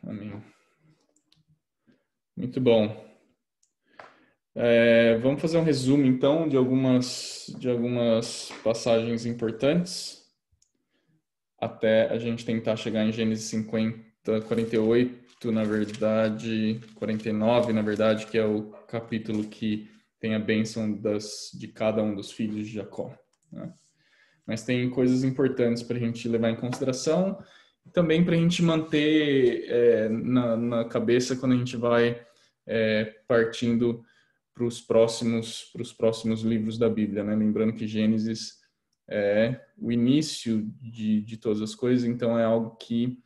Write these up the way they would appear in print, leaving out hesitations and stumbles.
Amém. Muito bom. Vamos fazer um resumo, então, de algumas passagens importantes, até a gente tentar chegar em Gênesis 50, 48, na verdade, 49, na verdade, que é o capítulo que tem a bênção de cada um dos filhos de Jacó, né? Mas tem coisas importantes para a gente levar em consideração, também para a gente manter na cabeça quando a gente vai partindo para os próximos livros da Bíblia, né? Lembrando que Gênesis é o início de todas as coisas, então é algo que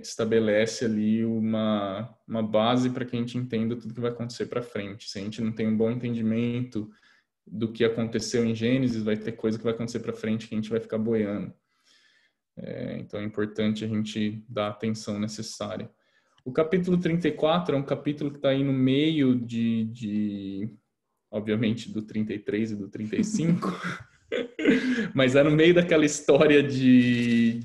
estabelece ali uma base para que a gente entenda tudo que vai acontecer para frente. Se a gente não tem um bom entendimento do que aconteceu em Gênesis, vai ter coisa que vai acontecer para frente que a gente vai ficar boiando. Então é importante a gente dar a atenção necessária. O capítulo 34 é um capítulo que está aí no meio obviamente, do 33 e do 35, mas é no meio daquela história de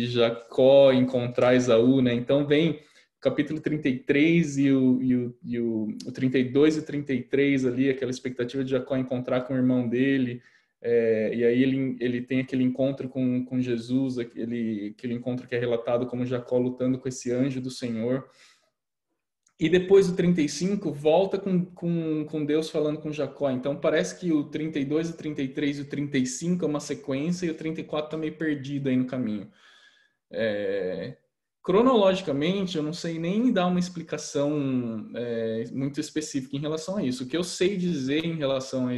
Jacó encontrar Esaú, né? Então vem o capítulo 33 e o 32 e o 33 ali, aquela expectativa de Jacó encontrar com o irmão dele, e aí ele tem aquele encontro com Jesus, aquele encontro que é relatado como Jacó lutando com esse anjo do Senhor. E depois o 35 volta com Deus falando com Jacó. Então parece que o 32, o 33 e o 35 é uma sequência e o 34 está meio perdido aí no caminho. Cronologicamente, eu não sei nem dar uma explicação muito específica em relação a isso. O que eu sei dizer em relação a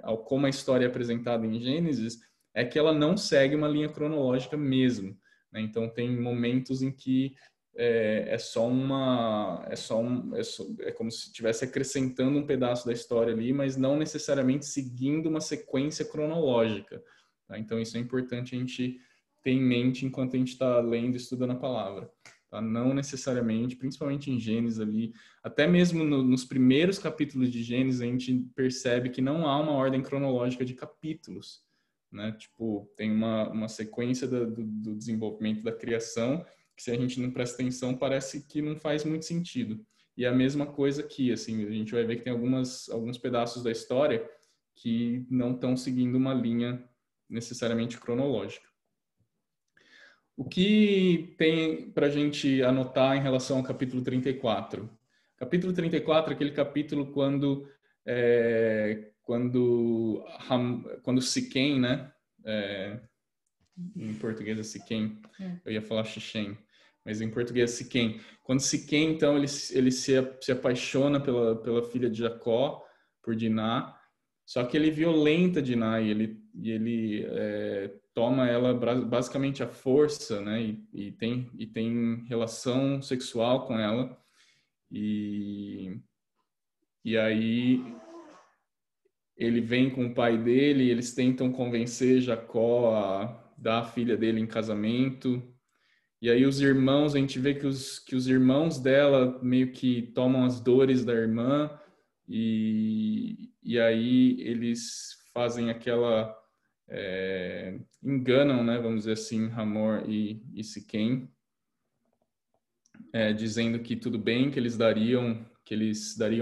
ao como a história é apresentada em Gênesis é que ela não segue uma linha cronológica mesmo, né? Então tem momentos em que é como se estivesse acrescentando um pedaço da história ali, mas não necessariamente seguindo uma sequência cronológica, tá? Então isso é importante a gente ter em mente enquanto a gente está lendo e estudando a palavra, tá? Não necessariamente, principalmente em Gênesis ali, até mesmo nos primeiros capítulos de Gênesis a gente percebe que não há uma ordem cronológica de capítulos, né? Tipo, tem uma sequência do desenvolvimento da criação que, se a gente não presta atenção, parece que não faz muito sentido. E a mesma coisa aqui, assim, a gente vai ver que tem alguns pedaços da história que não estão seguindo uma linha necessariamente cronológica. O que tem para a gente anotar em relação ao capítulo 34? Capítulo 34 é aquele capítulo quando Siquém, né? Em português é Siquém, eu ia falar Xixém, mas em português é Siquém. Quando Siquém, então, ele se apaixona pela filha de Jacó, por Diná, só que ele violenta Diná e ele toma ela basicamente à força, né? E tem relação sexual com ela. E aí ele vem com o pai dele e eles tentam convencer Jacó a dar a filha dele em casamento. E aí os irmãos, a gente vê que os irmãos dela meio que tomam as dores da irmã e aí eles fazem aquela... enganam, né, vamos dizer assim, Hamor e Siquém, dizendo que tudo bem, que eles dariam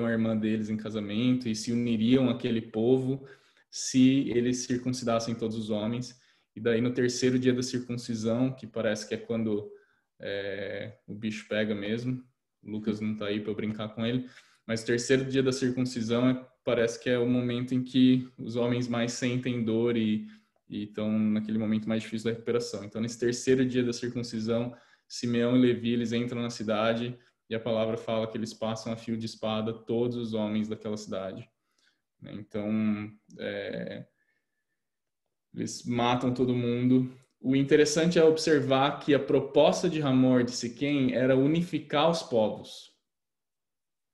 a irmã deles em casamento e se uniriam àquele povo se eles circuncidassem todos os homens. E daí no terceiro dia da circuncisão, que parece que é quando o bicho pega mesmo, o Lucas não está aí para eu brincar com ele, mas o terceiro dia da circuncisão parece que é o momento em que os homens mais sentem dor e estão naquele momento mais difícil da recuperação. Então nesse terceiro dia da circuncisão, Simeão e Levi, eles entram na cidade e a palavra fala que eles passam a fio de espada todos os homens daquela cidade. Então, eles matam todo mundo. O interessante é observar que a proposta de Hamor de Siquém era unificar os povos.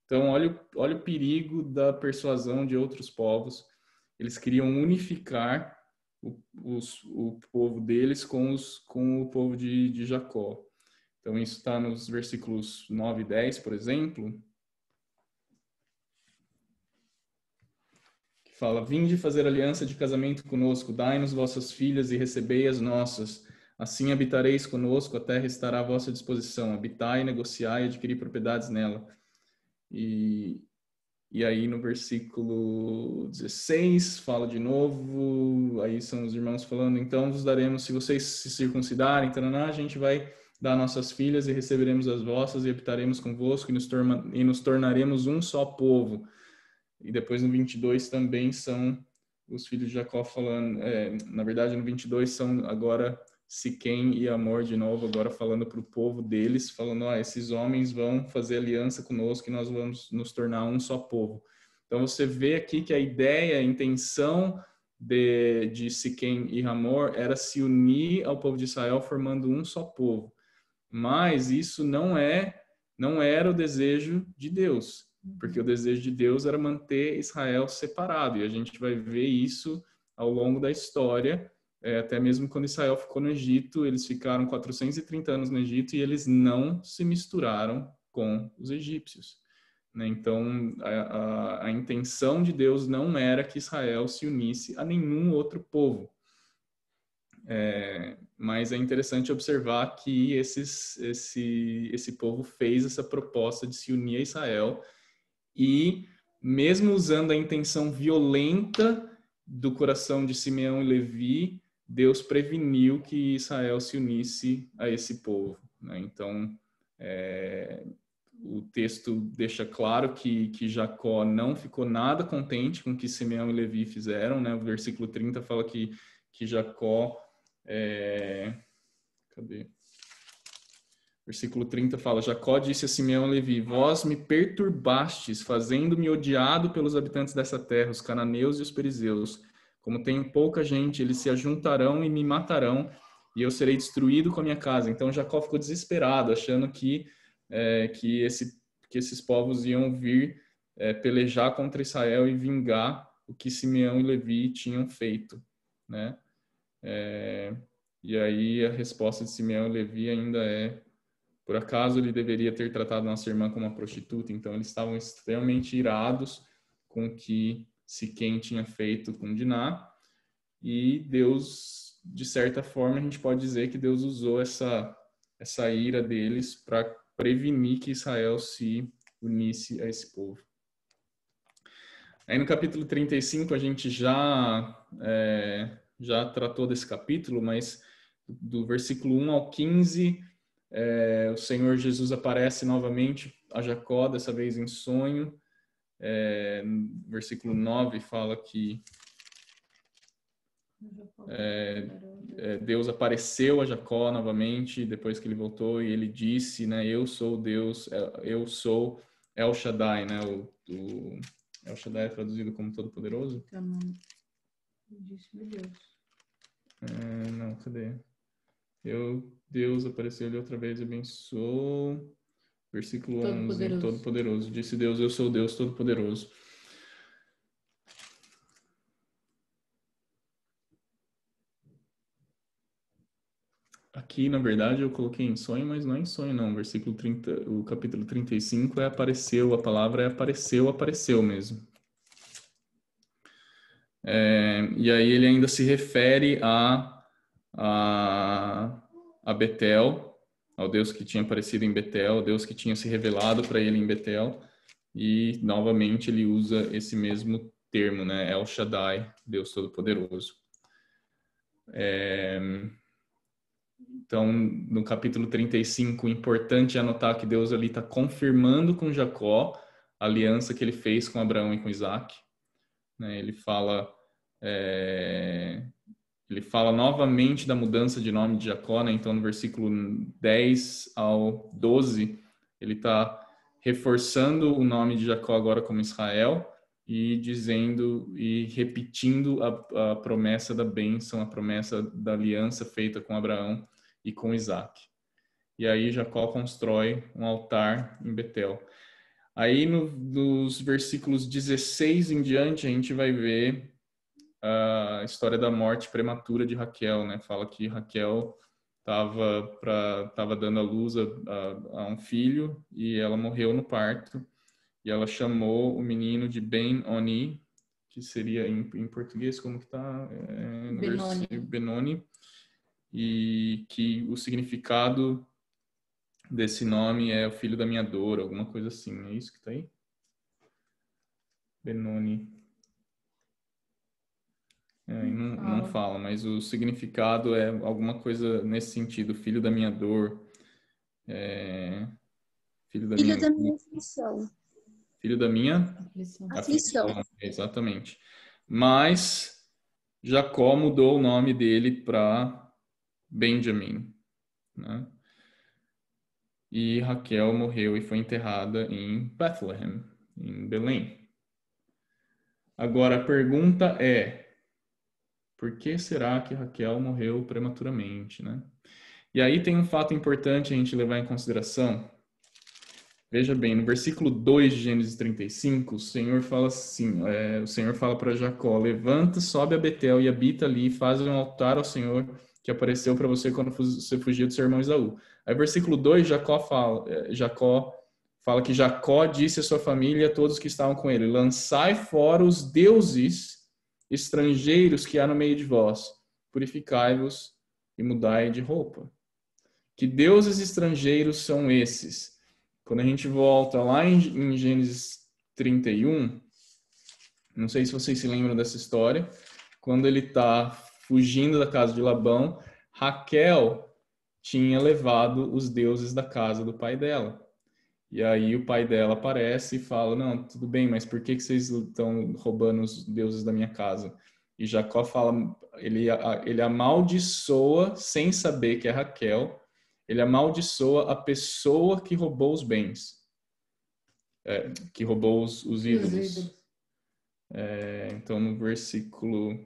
Então, olha o perigo da persuasão de outros povos. Eles queriam unificar o povo deles com o povo de Jacó. Então, isso está nos versículos 9 e 10, por exemplo, fala: vinde fazer aliança de casamento conosco, dai-nos vossas filhas e recebei as nossas. Assim habitareis conosco, a terra estará à vossa disposição. Habitai, negociai e adquirir propriedades nela. E aí no versículo 16 fala de novo, aí são os irmãos falando, então vos daremos, se vocês se circuncidarem, taraná, a gente vai dar nossas filhas e receberemos as vossas e habitaremos convosco e nos tornaremos um só povo. E depois no 22 também são os filhos de Jacó falando, na verdade no 22 são agora Siquém e Amor de novo, agora falando para o povo deles, falando, esses homens vão fazer aliança conosco e nós vamos nos tornar um só povo. Então você vê aqui que a ideia, a intenção de Siquém e Hamor era se unir ao povo de Israel formando um só povo. Mas isso não era o desejo de Deus, porque o desejo de Deus era manter Israel separado, e a gente vai ver isso ao longo da história. Até mesmo quando Israel ficou no Egito, eles ficaram 430 anos no Egito e eles não se misturaram com os egípcios, né? Então, a intenção de Deus não era que Israel se unisse a nenhum outro povo. Mas é interessante observar que esse povo fez essa proposta de se unir a Israel e, mesmo usando a intenção violenta do coração de Simeão e Levi, Deus preveniu que Israel se unisse a esse povo, né? Então, o texto deixa claro que Jacó não ficou nada contente com o que Simeão e Levi fizeram, né? O versículo 30 fala que Jacó... cadê? Versículo 30 fala, Jacó disse a Simeão e Levi, vós me perturbastes, fazendo-me odiado pelos habitantes dessa terra, os cananeus e os perizeus. Como tenho pouca gente, eles se ajuntarão e me matarão, e eu serei destruído com a minha casa. Então Jacó ficou desesperado, achando que esses povos iam vir pelejar contra Israel e vingar o que Simeão e Levi tinham feito, né? E aí a resposta de Simeão e Levi ainda por acaso ele deveria ter tratado nossa irmã como uma prostituta? Então eles estavam extremamente irados com o que Siquém tinha feito com Diná, e Deus, de certa forma, a gente pode dizer que Deus usou essa ira deles para prevenir que Israel se unisse a esse povo. Aí no capítulo 35 a gente já tratou desse capítulo, mas do versículo 1 ao 15, o Senhor Jesus aparece novamente a Jacó, dessa vez em sonho. Versículo 9 fala que Deus apareceu a Jacó novamente, depois que ele voltou, e ele disse, né, eu sou Deus, eu sou El Shaddai, né, El Shaddai é traduzido como Todo-Poderoso? Disse, meu Deus. Não, cadê? Deus apareceu-lhe outra vez e abençoou. Versículo 11, Todo-Poderoso. Disse Deus, eu sou Deus Todo-Poderoso. Aqui, na verdade, eu coloquei em sonho, mas não é em sonho, não. Versículo 30, o capítulo 35 apareceu, a palavra apareceu mesmo. E aí ele ainda se refere a Betel, ao Deus que tinha aparecido em Betel, ao Deus que tinha se revelado para ele em Betel, e novamente ele usa esse mesmo termo, né? El Shaddai, Deus Todo-Poderoso. Então, no capítulo 35, o importante é anotar que Deus ali está confirmando com Jacó a aliança que ele fez com Abraão e com Isaac, né? Ele fala novamente da mudança de nome de Jacó, né? Então no versículo 10 ao 12, ele está reforçando o nome de Jacó agora como Israel e dizendo e repetindo a promessa da bênção, a promessa da aliança feita com Abraão e com Isaac. E aí Jacó constrói um altar em Betel. Aí nos versículos 16 em diante a gente vai ver a história da morte prematura de Raquel, né? Fala que Raquel estava dando à luz a um filho e ela morreu no parto, e ela chamou o menino de Ben-Oni, que seria em português como que tá? Benoni. Benoni. e que o significado desse nome é o filho da minha dor, alguma coisa assim. É isso que tá aí? Benoni. Não fala, mas o significado é alguma coisa nesse sentido. Filho da minha dor. Filho da minha aflição. Filho da minha aflição. Exatamente. Mas Jacó mudou o nome dele para Benjamin, né? E Raquel morreu e foi enterrada em Bethlehem, em Belém. Agora a pergunta é: por que será que Raquel morreu prematuramente, né? E aí tem um fato importante a gente levar em consideração. Veja bem, no versículo 2 de Gênesis 35, o Senhor fala assim, o Senhor fala para Jacó: levanta, sobe a Betel e habita ali, faz um altar ao Senhor que apareceu para você quando você fugiu do seu irmão Esaú. Aí versículo 2, Jacó fala que Jacó disse à sua família e a todos que estavam com ele: lançai fora os deuses estrangeiros que há no meio de vós, purificai-vos e mudai de roupa. Que deuses estrangeiros são esses? Quando a gente volta lá em Gênesis 31, não sei se vocês se lembram dessa história, quando ele está fugindo da casa de Labão, Raquel tinha levado os deuses da casa do pai dela. E aí o pai dela aparece e fala: não, tudo bem, mas por que vocês estão roubando os deuses da minha casa? E Jacó fala, ele amaldiçoa, sem saber que é Raquel, ele amaldiçoa a pessoa que roubou os bens, que roubou os ídolos. Então, no versículo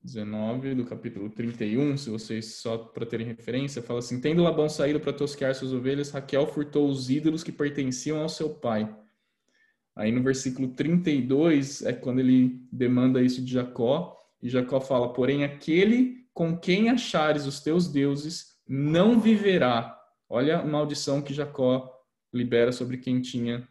19 do capítulo 31, se vocês só para terem referência, fala assim: tendo Labão saído para tosquear suas ovelhas, Raquel furtou os ídolos que pertenciam ao seu pai. Aí no versículo 32 é quando ele demanda isso de Jacó, e Jacó fala: porém aquele com quem achares os teus deuses não viverá. Olha a maldição que Jacó libera sobre quem tinha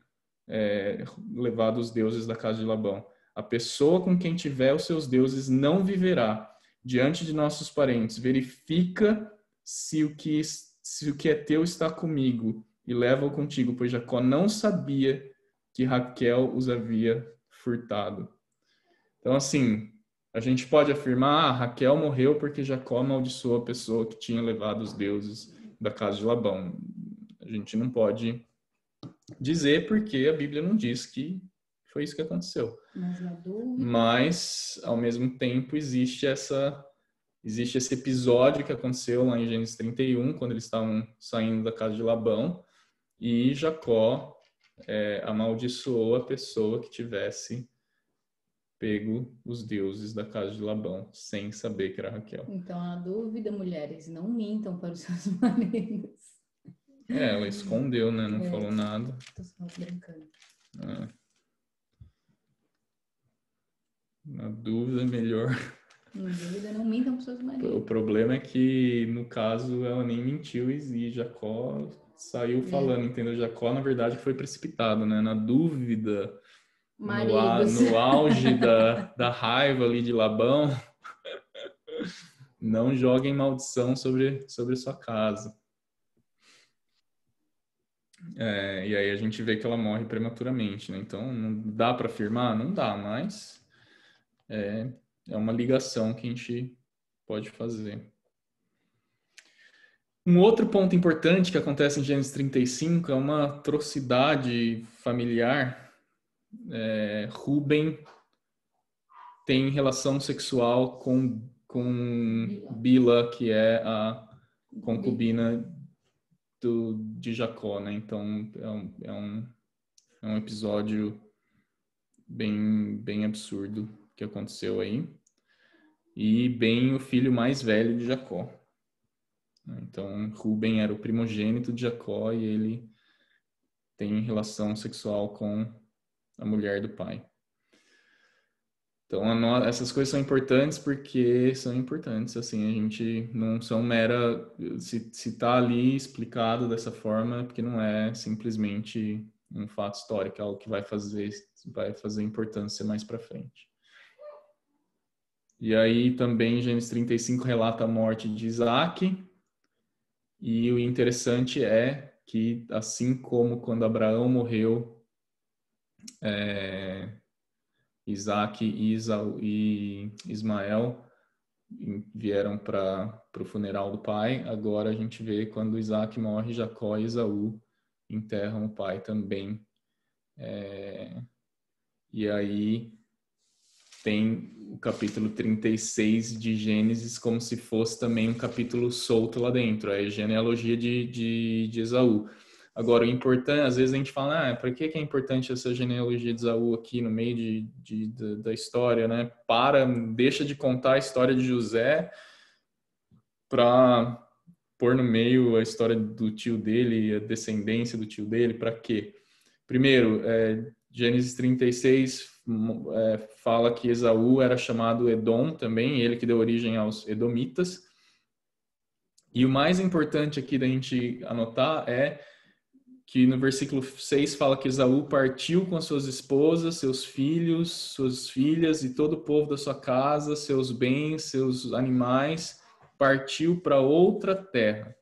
levado os deuses da casa de Labão. A pessoa com quem tiver os seus deuses não viverá. Diante de nossos parentes, verifica se o que é teu está comigo e leva-o contigo, pois Jacó não sabia que Raquel os havia furtado. Então, assim, a gente pode afirmar: Raquel morreu porque Jacó amaldiçoou a pessoa que tinha levado os deuses da casa de Labão. A gente não pode dizer porque a Bíblia não diz que foi isso que aconteceu. Mas, ao mesmo tempo, existe esse episódio que aconteceu lá em Gênesis 31, quando eles estavam saindo da casa de Labão, e Jacó amaldiçoou a pessoa que tivesse pego os deuses da casa de Labão, sem saber que era Raquel. Então, a dúvida, mulheres, não mintam para os seus maridos. Ela escondeu, né? Não falou nada. Tô só brincando. Na dúvida, melhor. Na dúvida, não mintam para os seus maridos. O problema é que, no caso, ela nem mentiu e Jacó saiu falando, entendeu? Jacó, na verdade, foi precipitado, né? Na dúvida, no auge da raiva ali de Labão, não joguem maldição sobre sua casa. E aí a gente vê que ela morre prematuramente, né? Então, não dá para afirmar? Não dá, mas é uma ligação que a gente pode fazer. Um outro ponto importante que acontece em Gênesis 35 é uma atrocidade familiar. Rúben tem relação sexual com Bila, que é a concubina de Jacó, né? Então é um episódio bem absurdo que aconteceu aí. E bem o filho mais velho de Jacó. Então, Rúben era o primogênito de Jacó e ele tem relação sexual com a mulher do pai. Então, essas coisas são importantes porque são importantes, assim, a gente não são mera... Se tá ali explicado dessa forma, porque não é simplesmente um fato histórico, é algo que vai fazer importância mais para frente. E aí também Gênesis 35 relata a morte de Isaac. E o interessante é que, assim como quando Abraão morreu, Isaac e Ismael vieram para o funeral do pai. Agora a gente vê quando Isaac morre, Jacó e Esaú enterram o pai também. E aí tem o capítulo 36 de Gênesis como se fosse também um capítulo solto lá dentro, é a genealogia de Esaú. Agora, o importante, às vezes a gente fala, para que é importante essa genealogia de Esaú aqui no meio da história, né? Deixa de contar a história de José para pôr no meio a história do tio dele, a descendência do tio dele, para quê? Primeiro, Gênesis 36 fala que Esaú era chamado Edom também, ele que deu origem aos Edomitas. E o mais importante aqui da gente anotar é que no versículo 6 fala que Esaú partiu com as suas esposas, seus filhos, suas filhas e todo o povo da sua casa, seus bens, seus animais, partiu para outra terra.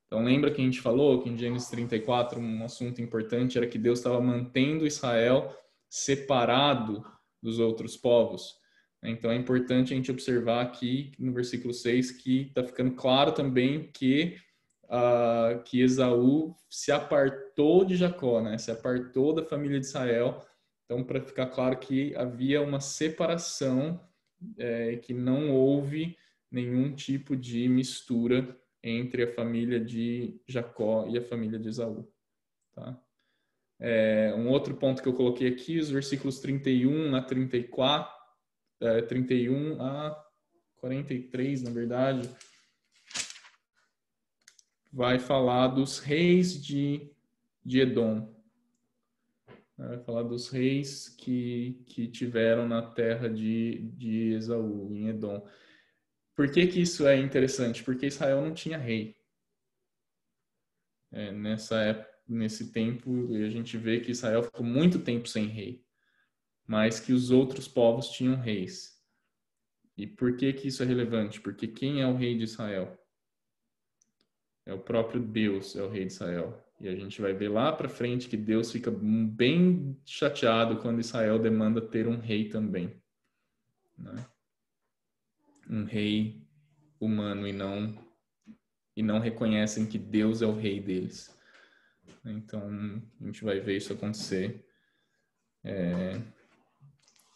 Então lembra que a gente falou que em Gênesis 34 um assunto importante era que Deus estava mantendo Israel separado dos outros povos. Então é importante a gente observar aqui no versículo 6 que está ficando claro também que Esaú se apartou de Jacó, né? Se apartou da família de Israel. Então, para ficar claro que havia uma separação, que não houve nenhum tipo de mistura entre a família de Jacó e a família de Esaú. Tá? Um outro ponto que eu coloquei aqui, os versículos 31 a 34, 31 a 43, na verdade, vai falar dos reis de Edom. Vai falar dos reis que tiveram na terra de Esaú, em Edom. Por que isso é interessante? Porque Israel não tinha rei. Nesse tempo, a gente vê que Israel ficou muito tempo sem rei, mas que os outros povos tinham reis. E por que isso é relevante? Porque quem é o rei de Israel? É o próprio Deus, é o rei de Israel. E a gente vai ver lá para frente que Deus fica bem chateado quando Israel demanda ter um rei também, né? Um rei humano e não reconhecem que Deus é o rei deles. Então a gente vai ver isso acontecer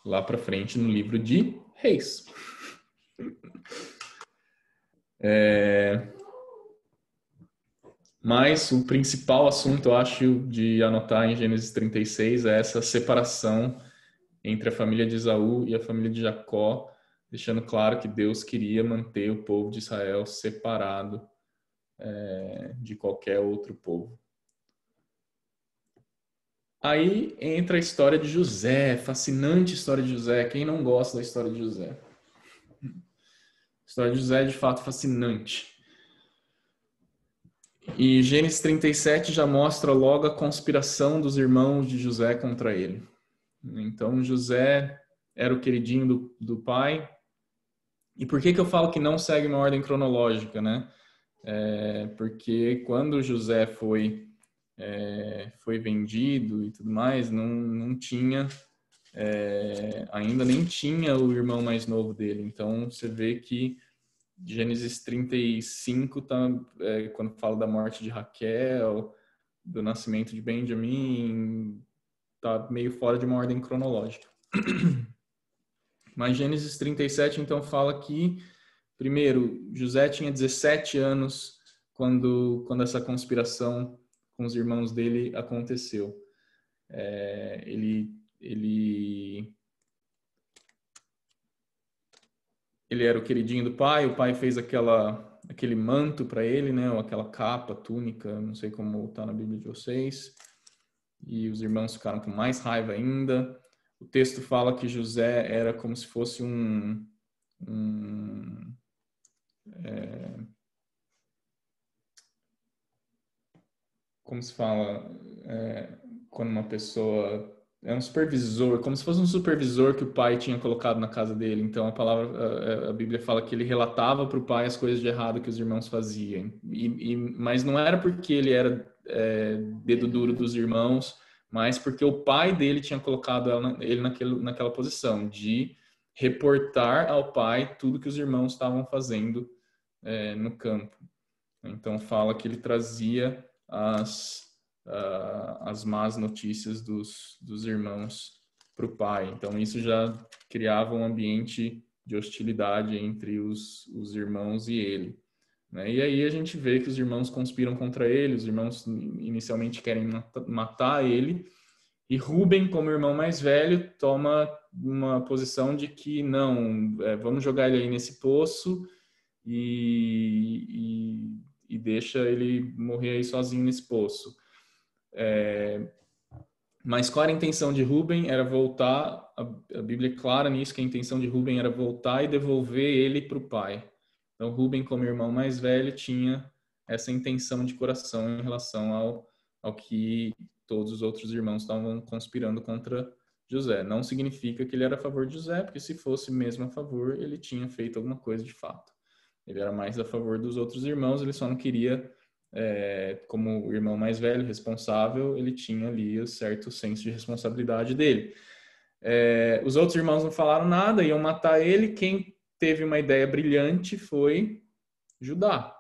lá para frente no livro de Reis. Mas o principal assunto, eu acho, de anotar em Gênesis 36 é essa separação entre a família de Esaú e a família de Jacó, deixando claro que Deus queria manter o povo de Israel separado de qualquer outro povo. Aí entra a história de José, fascinante história de José. Quem não gosta da história de José? A história de José é de fato fascinante. E Gênesis 37 já mostra logo a conspiração dos irmãos de José contra ele. Então José era o queridinho do pai. E por que eu falo que não segue uma ordem cronológica, né? Porque quando José foi vendido e tudo mais, não tinha, ainda nem tinha o irmão mais novo dele. Então você vê que Gênesis 35, quando fala da morte de Raquel, do nascimento de Benjamim, tá meio fora de uma ordem cronológica. Mas Gênesis 37, então, fala que, primeiro, José tinha 17 anos quando essa conspiração com os irmãos dele aconteceu. Ele era o queridinho do pai, o pai fez aquele manto para ele, né, ou aquela capa, túnica, não sei como está na Bíblia de vocês, e os irmãos ficaram com mais raiva ainda. O texto fala que José era como se fosse como se fala, quando uma pessoa é um supervisor, como se fosse um supervisor que o pai tinha colocado na casa dele. Então a Bíblia fala que ele relatava para o pai as coisas de errado que os irmãos faziam. Mas não era porque ele era dedo duro dos irmãos, mas porque o pai dele tinha colocado ele naquela posição de reportar ao pai tudo que os irmãos estavam fazendo no campo. Então fala que ele trazia as más notícias dos irmãos para o pai. Então isso já criava um ambiente de hostilidade entre os irmãos e ele, né? E aí a gente vê que os irmãos conspiram contra ele, os irmãos inicialmente querem matar ele, e Rúben, como irmão mais velho, toma uma posição de que não, vamos jogar ele aí nesse poço e deixa ele morrer aí sozinho nesse poço. Mas qual era a intenção de Rúben? Era voltar, a Bíblia é clara nisso, que a intenção de Rúben era voltar e devolver ele para o pai. Então Rúben, como irmão mais velho, tinha essa intenção de coração em relação ao que todos os outros irmãos estavam conspirando contra José. Não significa que ele era a favor de José, porque se fosse mesmo a favor, ele tinha feito alguma coisa de fato. Ele era mais a favor dos outros irmãos, ele só não queria, como o irmão mais velho, responsável, ele tinha ali o certo senso de responsabilidade dele. Os outros irmãos não falaram nada, iam matar ele. Quem teve uma ideia brilhante foi Judá.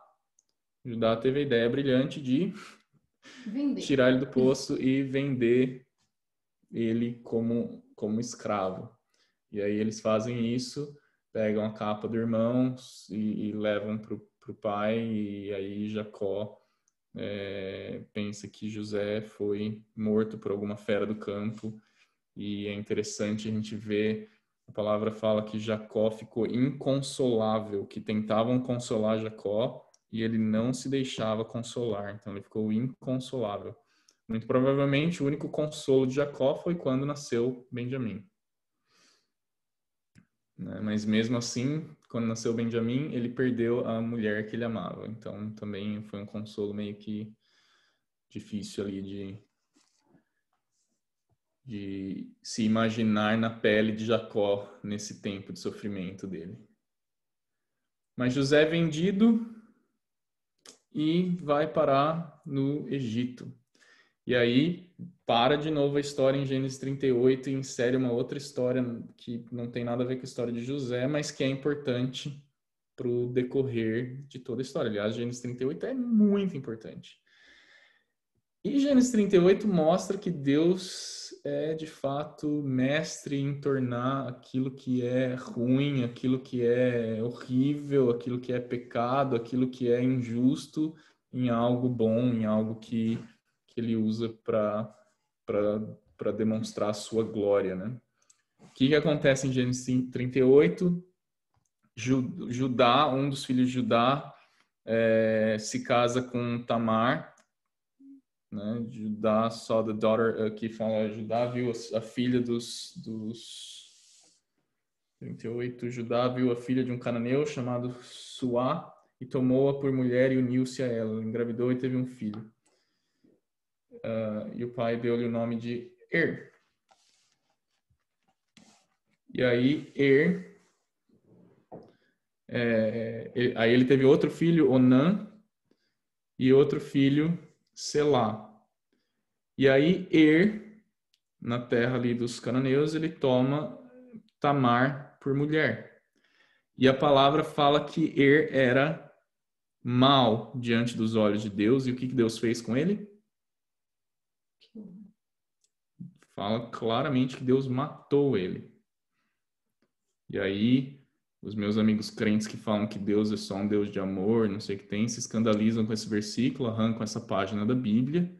Judá teve a ideia brilhante de tirar ele do poço e vender ele como escravo. E aí eles fazem isso, pegam a capa do irmão e levam para o pai, e aí Jacó pensa que José foi morto por alguma fera do campo. E é interessante a gente ver, a palavra fala que Jacó ficou inconsolável, que tentavam consolar Jacó e ele não se deixava consolar, então ele ficou inconsolável. Muito provavelmente o único consolo de Jacó foi quando nasceu Benjamim. Mas mesmo assim, quando nasceu Benjamim, ele perdeu a mulher que ele amava. Então também foi um consolo meio que difícil ali de se imaginar na pele de Jacó nesse tempo de sofrimento dele. Mas José é vendido e vai parar no Egito. E aí para de novo a história em Gênesis 38 e insere uma outra história que não tem nada a ver com a história de José, mas que é importante para o decorrer de toda a história. Aliás, Gênesis 38 é muito importante. E Gênesis 38 mostra que Deus é, de fato, mestre em tornar aquilo que é ruim, aquilo que é horrível, aquilo que é pecado, aquilo que é injusto, em algo bom, em algo que ele usa para demonstrar a sua glória, né? O que acontece em Gênesis 38? Judá, um dos filhos de Judá, se casa com Tamar, né? Judá saw the daughter, aqui fala, Judá viu a filha dos 38, Judá viu a filha de um cananeu chamado Suá e tomou-a por mulher e uniu-se a ela. Engravidou e teve um filho. E o pai deu-lhe o nome de E aí aí ele teve outro filho, Onã, e outro filho, Selá. E aí na terra ali dos cananeus, ele toma Tamar por mulher. E a palavra fala que era mau diante dos olhos de Deus. E o que Deus fez com ele? Fala claramente que Deus matou ele. E aí, os meus amigos crentes que falam que Deus é só um Deus de amor, não sei o que tem, se escandalizam com esse versículo, arrancam essa página da Bíblia,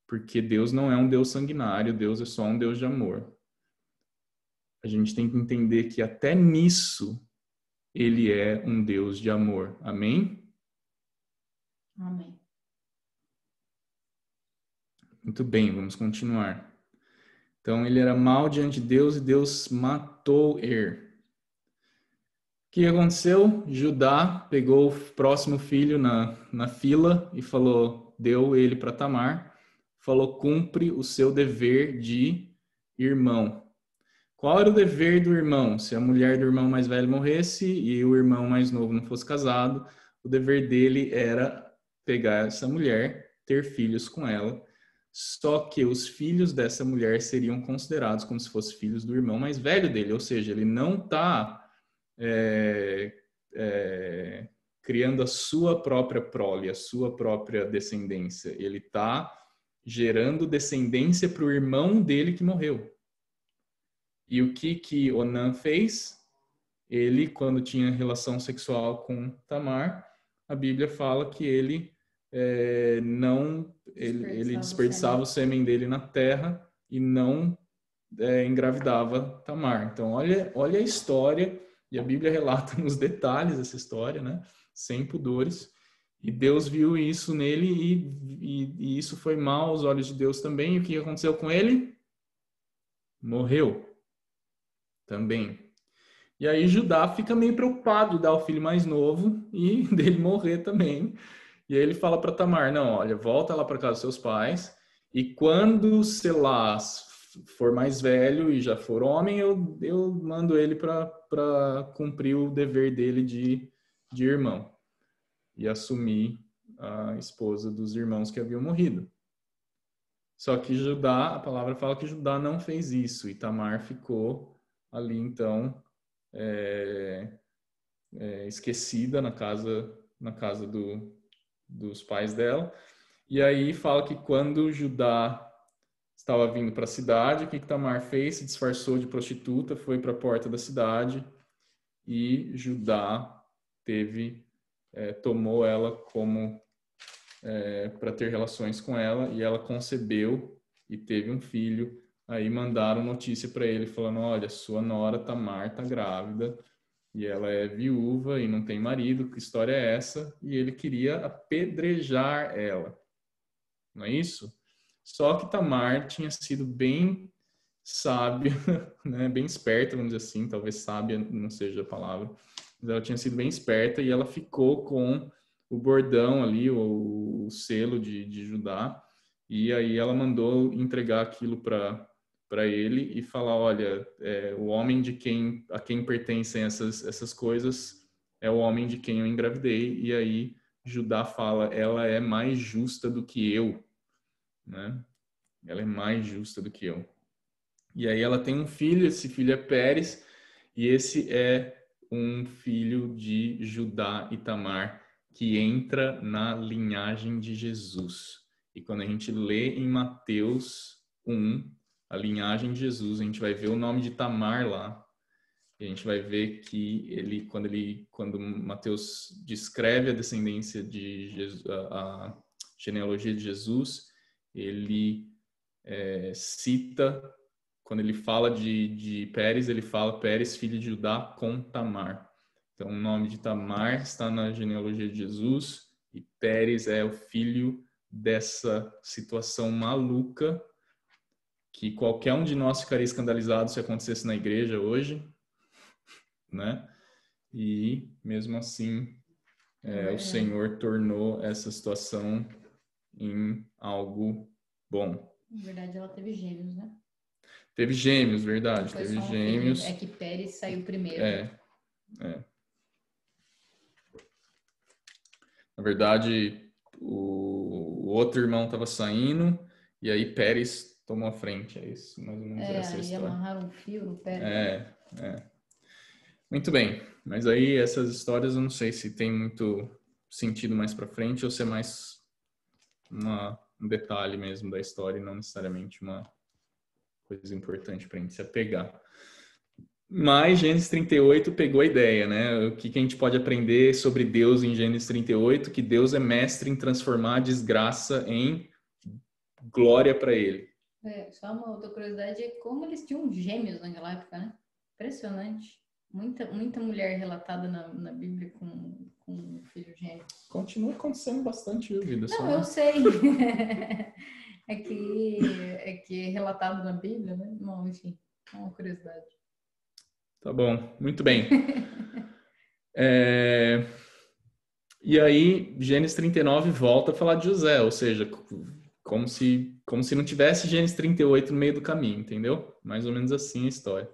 porque Deus não é um Deus sanguinário, Deus é só um Deus de amor. A gente tem que entender que até nisso ele é um Deus de amor. Amém? Amém. Muito bem, vamos continuar. Então, ele era mau diante de Deus e Deus matou O que aconteceu? Judá pegou o próximo filho na fila e deu ele para Tamar, falou, cumpre o seu dever de irmão. Qual era o dever do irmão? Se a mulher do irmão mais velho morresse e o irmão mais novo não fosse casado, o dever dele era pegar essa mulher, ter filhos com ela. Só que os filhos dessa mulher seriam considerados como se fossem filhos do irmão mais velho dele, ou seja, ele não está criando a sua própria prole, a sua própria descendência. Ele está gerando descendência para o irmão dele que morreu. E o que Onã fez? Ele, quando tinha relação sexual com Tamar, a Bíblia fala que ele ele desperdiçava o sêmen dele na terra e não engravidava Tamar. Então, olha a história, e a Bíblia relata nos detalhes essa história, né? Sem pudores. E Deus viu isso nele e isso foi mal aos olhos de Deus também. E o que aconteceu com ele? Morreu também. E aí Judá fica meio preocupado de dar o filho mais novo e dele morrer também. E aí ele fala para Tamar, não, olha, volta lá para casa dos seus pais e quando Selá for mais velho e já for homem, eu mando ele para cumprir o dever dele de irmão e assumir a esposa dos irmãos que haviam morrido. Só que Judá, a palavra fala que Judá não fez isso e Tamar ficou ali então esquecida na casa dos pais dela. E aí fala que quando Judá estava vindo para a cidade, o que Tamar fez? Se disfarçou de prostituta, foi para a porta da cidade e Judá tomou ela como para ter relações com ela e ela concebeu e teve um filho. Aí mandaram notícia para ele falando, olha, sua nora Tamar está grávida e ela é viúva e não tem marido, que história é essa? E ele queria apedrejar ela, não é isso? Só que Tamar tinha sido bem sábia, né? Bem esperta, vamos dizer assim, talvez sábia não seja a palavra, mas ela tinha sido bem esperta e ela ficou com o bordão ali, o selo de Judá, e aí ela mandou entregar aquilo para ele e falar, olha, o homem a quem pertencem essas coisas é o homem de quem eu engravidei. E aí Judá fala, ela é mais justa do que eu, né? Ela é mais justa do que eu. E aí ela tem um filho, esse filho é Pérez, e esse é um filho de Judá e Tamar, que entra na linhagem de Jesus. E quando a gente lê em Mateus 1, a linhagem de Jesus, a gente vai ver o nome de Tamar lá. E a gente vai ver que quando Mateus descreve a descendência de Jesus, a genealogia de Jesus, ele cita, quando ele fala de Pérez, ele fala Pérez, filho de Judá, com Tamar. Então, o nome de Tamar está na genealogia de Jesus e Pérez é o filho dessa situação maluca que qualquer um de nós ficaria escandalizado se acontecesse na igreja hoje, né? E, mesmo assim, o Senhor tornou essa situação em algo bom. Na verdade, ela teve gêmeos, né? Teve gêmeos, verdade. Teve gêmeos. É que Pérez saiu primeiro. Na verdade, o outro irmão estava saindo e aí Pérez tomou a frente. É isso, mais ou menos essa história. Amarraram um fio no pé. Muito bem. Mas aí essas histórias eu não sei se tem muito sentido mais para frente ou se é mais um detalhe mesmo da história e não necessariamente uma coisa importante para a gente se apegar. Mas Gênesis 38 pegou a ideia, né? O que a gente pode aprender sobre Deus em Gênesis 38? Que Deus é mestre em transformar a desgraça em glória para ele. Só uma outra curiosidade é como eles tinham gêmeos naquela época, né? Impressionante. Muita mulher relatada na Bíblia com um filho gêmeo. Continua acontecendo bastante, viu, vida? Não, eu sei. é que é relatado na Bíblia, né? Não, enfim, é uma curiosidade. Tá bom, muito bem. E aí, Gênesis 39 volta a falar de José, ou seja, como se não tivesse Gênesis 38 no meio do caminho, entendeu? Mais ou menos assim a história.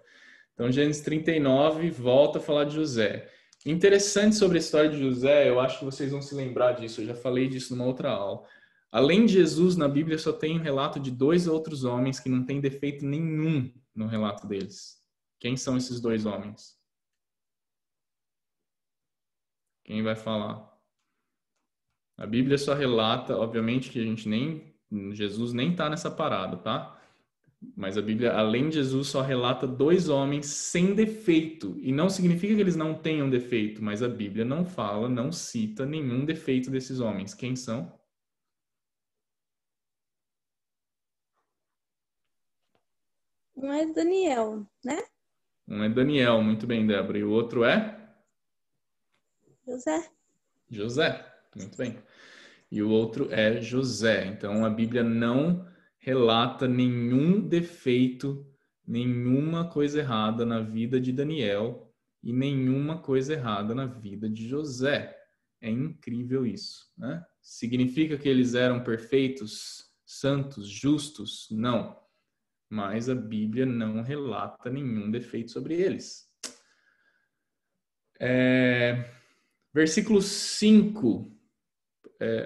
Então, Gênesis 39 volta a falar de José. Interessante sobre a história de José, eu acho que vocês vão se lembrar disso, eu já falei disso numa outra aula. Além de Jesus, na Bíblia só tem um relato de 2 outros homens que não tem defeito nenhum no relato deles. Quem são esses 2 homens? Quem vai falar? A Bíblia só relata, obviamente que Jesus nem está nessa parada, tá? Mas a Bíblia, além de Jesus, só relata 2 homens sem defeito. E não significa que eles não tenham defeito, mas a Bíblia não fala, não cita nenhum defeito desses homens. Quem são? Um é Daniel, né? Um é Daniel, muito bem, Débora. E o outro é? José. José, muito bem. E o outro é José. Então a Bíblia não relata nenhum defeito, nenhuma coisa errada na vida de Daniel e nenhuma coisa errada na vida de José. É incrível isso, né? Significa que eles eram perfeitos, santos, justos? Não. Mas a Bíblia não relata nenhum defeito sobre eles. Versículo 5.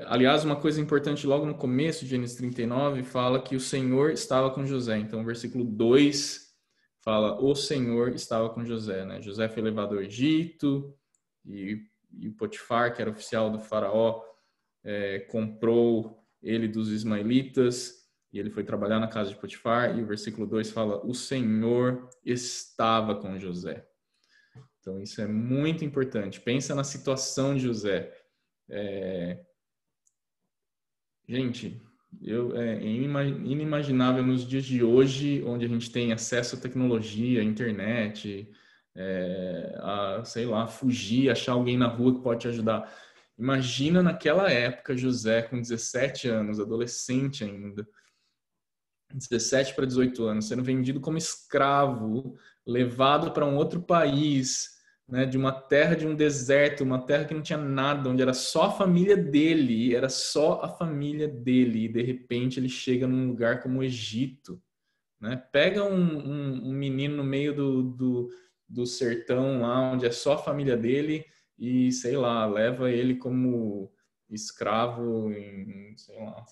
Aliás, uma coisa importante logo no começo de Gênesis 39 fala que o Senhor estava com José. Então, o versículo 2 fala: o Senhor estava com José, né? José foi levado ao Egito e o Potifar, que era oficial do faraó, comprou ele dos ismaelitas e ele foi trabalhar na casa de Potifar. E o versículo 2 fala: o Senhor estava com José. Então, isso é muito importante. Pensa na situação de José. Gente, é inimaginável nos dias de hoje, onde a gente tem acesso à tecnologia, internet, sei lá, fugir, achar alguém na rua que pode te ajudar. Imagina naquela época José com 17 anos, adolescente ainda, 17 para 18 anos, sendo vendido como escravo, levado para um outro país, né, de uma terra de um deserto, uma terra que não tinha nada, onde era só a família dele, era só a família dele, e de repente ele chega num lugar como o Egito, né? Pega um menino no meio do sertão lá, onde é só a família dele, e sei lá, leva ele como escravo em, sei lá,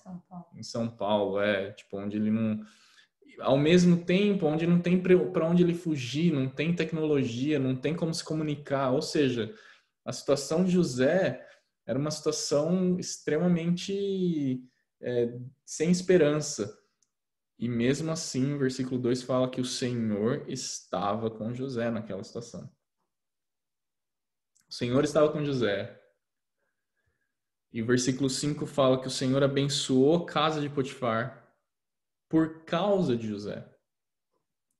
em São Paulo, tipo, onde ele não, ao mesmo tempo, onde não tem para onde ele fugir, não tem tecnologia, não tem como se comunicar. Ou seja, a situação de José era uma situação extremamente sem esperança. E mesmo assim, o versículo 2 fala que o Senhor estava com José naquela situação. O Senhor estava com José. E o versículo 5 fala que o Senhor abençoou a casa de Potifar por causa de José.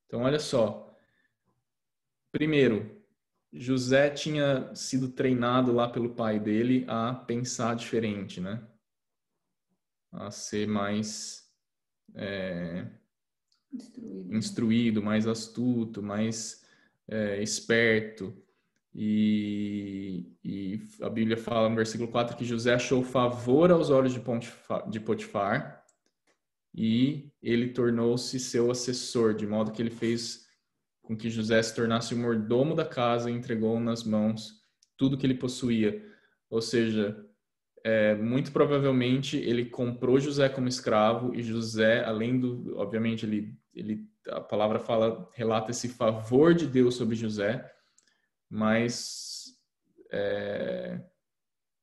Então, olha só. Primeiro, José tinha sido treinado lá pelo pai dele a pensar diferente, né? A ser mais instruído, mais astuto, mais esperto. E a Bíblia fala no versículo 4 que José achou favor aos olhos de Potifar e ele tornou-se seu assessor, de modo que ele fez com que José se tornasse o mordomo da casa e entregou nas mãos tudo que ele possuía. Ou seja, muito provavelmente ele comprou José como escravo e José, além do, obviamente, a palavra relata esse favor de Deus sobre José, mas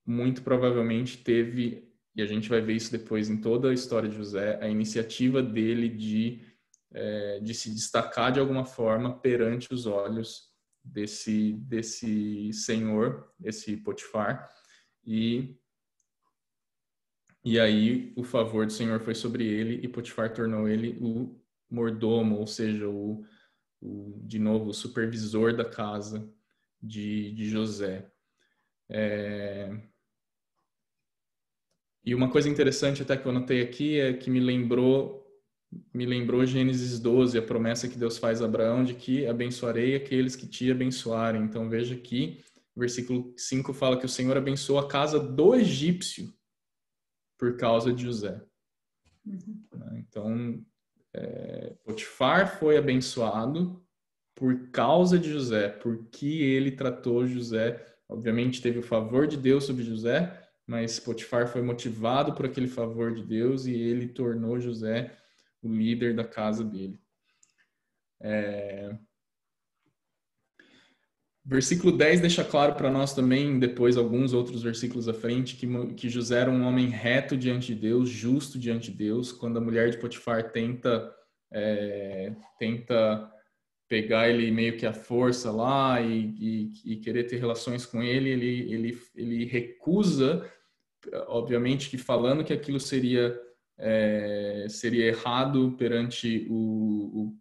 muito provavelmente teve, e a gente vai ver isso depois em toda a história de José, a iniciativa dele de se destacar de alguma forma perante os olhos desse senhor, esse Potifar, e aí o favor do Senhor foi sobre ele e Potifar tornou ele o mordomo, ou seja, de novo, o supervisor da casa de José. E uma coisa interessante até que eu anotei aqui é que me lembrou Gênesis 12, a promessa que Deus faz a Abraão de que abençoarei aqueles que te abençoarem. Então veja aqui, versículo 5 fala que o Senhor abençoou a casa do egípcio por causa de José. Então, Potifar foi abençoado por causa de José, porque ele tratou José. Obviamente teve o favor de Deus sobre José, mas Potifar foi motivado por aquele favor de Deus e ele tornou José o líder da casa dele. Versículo 10 deixa claro para nós também, depois alguns outros versículos à frente, que José era um homem reto diante de Deus, justo diante de Deus. Quando a mulher de Potifar tenta pegar ele meio que à força lá e querer ter relações com ele recusa, obviamente que falando que aquilo seria errado perante o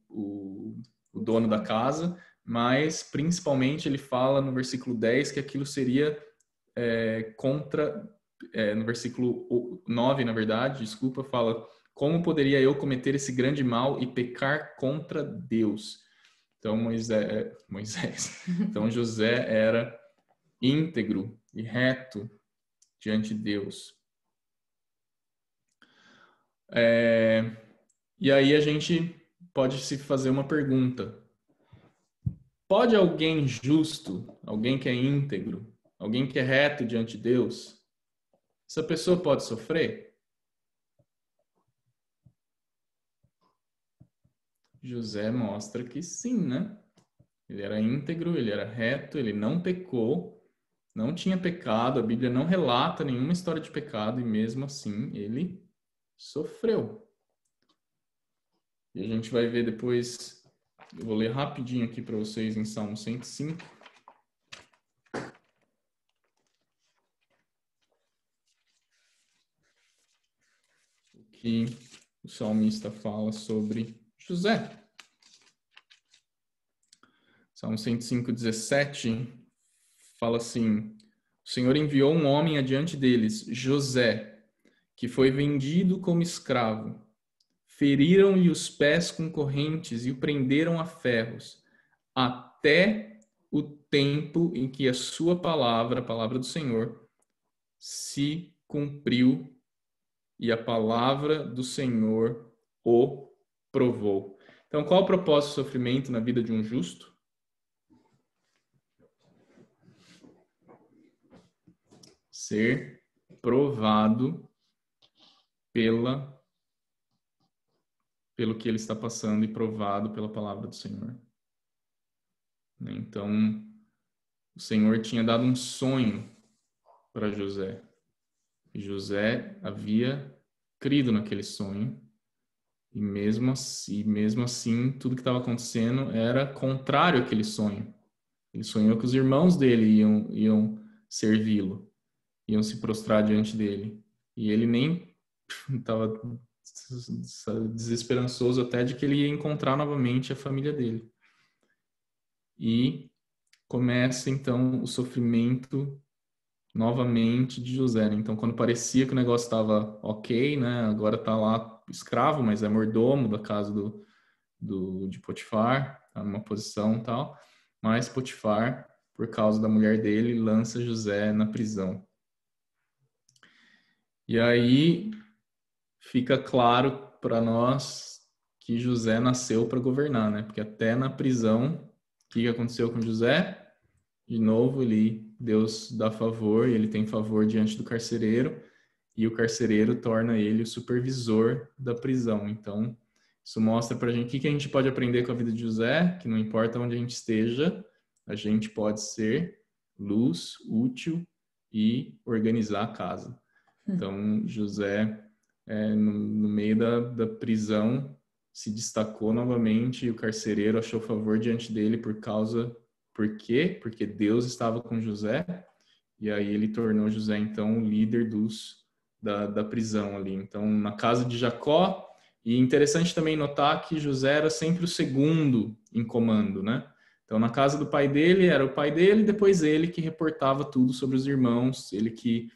dono da casa, mas principalmente ele fala no versículo 10 que aquilo seria no versículo 9, na verdade, desculpa, fala: como poderia eu cometer esse grande mal e pecar contra Deus? Então então José era íntegro e reto diante de Deus. E aí a gente pode se fazer uma pergunta: pode alguém justo, alguém que é íntegro, alguém que é reto diante de Deus, essa pessoa pode sofrer? José mostra que sim, né? Ele era íntegro, ele era reto, ele não pecou, não tinha pecado, a Bíblia não relata nenhuma história de pecado e mesmo assim ele sofreu. E a gente vai ver depois, eu vou ler rapidinho aqui para vocês em Salmo 105. O que o salmista fala sobre José. Salmo 105, 17, fala assim: o Senhor enviou um homem adiante deles, José, que foi vendido como escravo. Feriram-lhe os pés com correntes e o prenderam a ferros, até o tempo em que a sua palavra, a palavra do Senhor, se cumpriu e a palavra do Senhor o provou. Então, qual o propósito do sofrimento na vida de um justo? Ser provado pelo que ele está passando e provado pela palavra do Senhor. Então, o Senhor tinha dado um sonho para José. E José havia crido naquele sonho. E mesmo assim, tudo que estava acontecendo era contrário àquele sonho. Ele sonhou que os irmãos dele iam servi-lo, iam se prostrar diante dele. E ele nem estava desesperançoso até de que ele ia encontrar novamente a família dele. E começa então o sofrimento novamente de José. Então, quando parecia que o negócio estava ok, né? Agora está lá escravo, mas é mordomo da casa de Potifar, está numa posição e tal. Mas Potifar, por causa da mulher dele, lança José na prisão. E aí fica claro para nós que José nasceu para governar, né? Porque até na prisão, o que aconteceu com José? De novo, Deus dá favor, e ele tem favor diante do carcereiro, e o carcereiro torna ele o supervisor da prisão. Então, isso mostra para a gente o que a gente pode aprender com a vida de José, que não importa onde a gente esteja, a gente pode ser luz, útil e organizar a casa. Então, José, no meio da prisão, se destacou novamente e o carcereiro achou favor diante dele por quê? Porque Deus estava com José e aí ele tornou José, então, o líder da prisão ali. Então, na casa de Jacó, e interessante também notar que José era sempre o segundo em comando, né? Então, na casa do pai dele, era o pai dele, depois ele que reportava tudo sobre os irmãos, ele que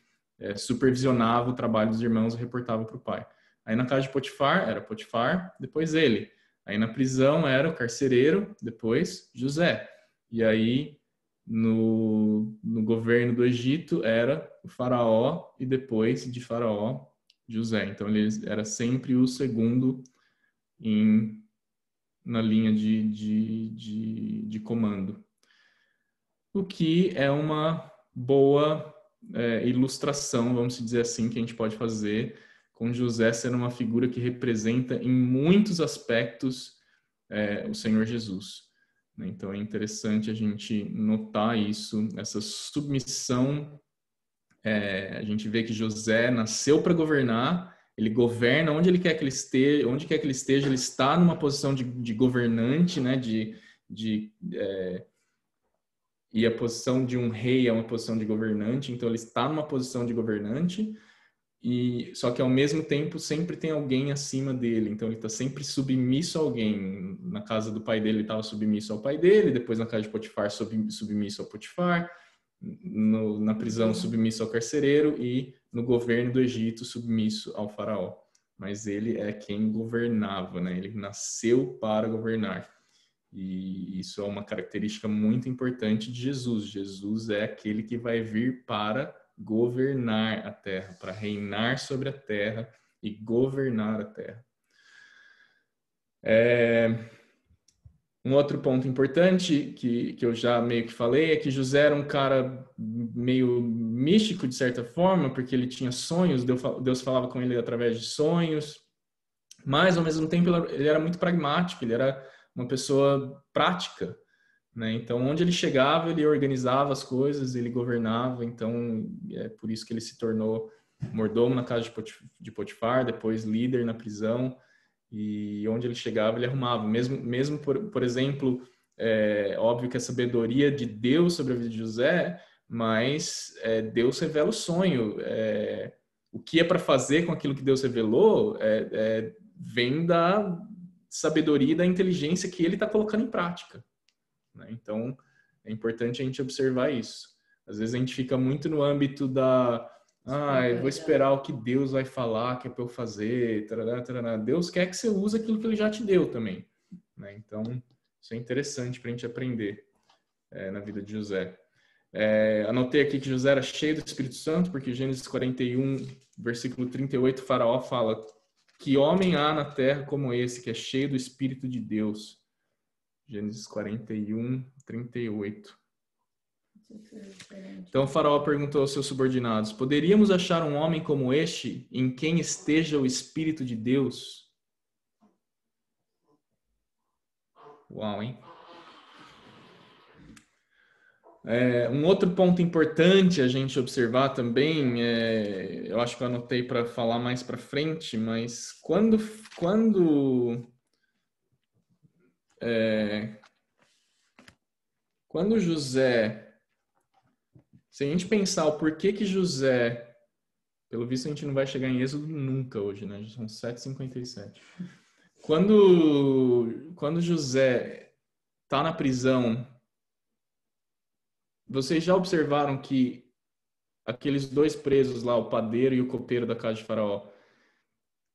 supervisionava o trabalho dos irmãos e reportava para o pai. Aí na casa de Potifar, era Potifar, depois ele. Aí na prisão era o carcereiro, depois José. E aí no governo do Egito era o faraó e depois de faraó, José. Então ele era sempre o segundo na linha de comando. O que é uma boa ilustração, vamos dizer assim, que a gente pode fazer com José sendo uma figura que representa em muitos aspectos o Senhor Jesus. Então é interessante a gente notar isso, essa submissão. A gente vê que José nasceu para governar, ele governa onde ele quer que ele esteja, ele está numa posição de governante, né? E a posição de um rei é uma posição de governante, então ele está numa posição de governante, e só que ao mesmo tempo sempre tem alguém acima dele, então ele está sempre submisso a alguém. Na casa do pai dele ele estava submisso ao pai dele, depois na casa de Potifar submisso ao Potifar, na prisão submisso ao carcereiro e no governo do Egito submisso ao faraó. Mas ele é quem governava, né? Ele nasceu para governar. E isso é uma característica muito importante de Jesus. Jesus é aquele que vai vir para governar a terra, para reinar sobre a terra e governar a terra. Um outro ponto importante que eu já meio que falei é que José era um cara meio místico de certa forma, porque ele tinha sonhos, Deus falava com ele através de sonhos, mas ao mesmo tempo ele era muito pragmático, ele era uma pessoa prática, né? Então onde ele chegava ele organizava as coisas, ele governava, então é por isso que ele se tornou mordomo na casa de Potifar, depois líder na prisão. E onde ele chegava, ele arrumava. Mesmo por exemplo, óbvio que a sabedoria de Deus sobre a vida de José, mas Deus revela o sonho. O que é para fazer com aquilo que Deus revelou vem da sabedoria e da inteligência que ele está colocando em prática, né? Então, é importante a gente observar isso. Às vezes a gente fica muito no âmbito eu vou esperar o que Deus vai falar, que é para eu fazer, tarará, tarará. Deus quer que você use aquilo que ele já te deu também, né? Então, isso é interessante para a gente aprender na vida de José. Anotei aqui que José era cheio do Espírito Santo, porque Gênesis 41, versículo 38, Faraó fala: que homem há na terra como esse, que é cheio do Espírito de Deus? Gênesis 41, 38. Então o faraó perguntou aos seus subordinados: poderíamos achar um homem como este, em quem esteja o Espírito de Deus? Uau, hein? Um outro ponto importante a gente observar também, eu acho que eu anotei para falar mais para frente, mas quando José, se a gente pensar o porquê que José, pelo visto a gente não vai chegar em Êxodo nunca hoje, né? São 7h57. Quando José está na prisão, vocês já observaram que aqueles dois presos lá, o padeiro e o copeiro da casa de Faraó,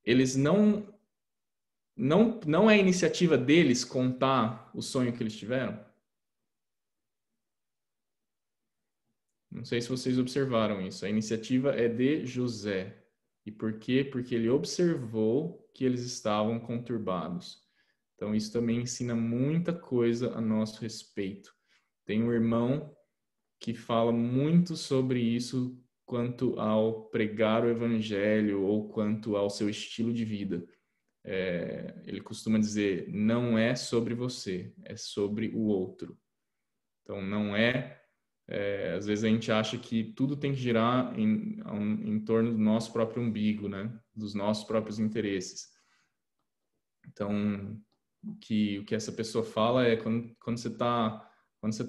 eles não é iniciativa deles contar o sonho que eles tiveram? Não sei se vocês observaram isso. A iniciativa é de José. E por quê? Porque ele observou que eles estavam conturbados. Então, isso também ensina muita coisa a nosso respeito. Tem um irmão que fala muito sobre isso quanto ao pregar o evangelho ou quanto ao seu estilo de vida. Ele costuma dizer, não é sobre você, é sobre o outro. Então, não às vezes a gente acha que tudo tem que girar em torno do nosso próprio umbigo, né? Dos nossos próprios interesses. Então, o que essa pessoa fala é quando você está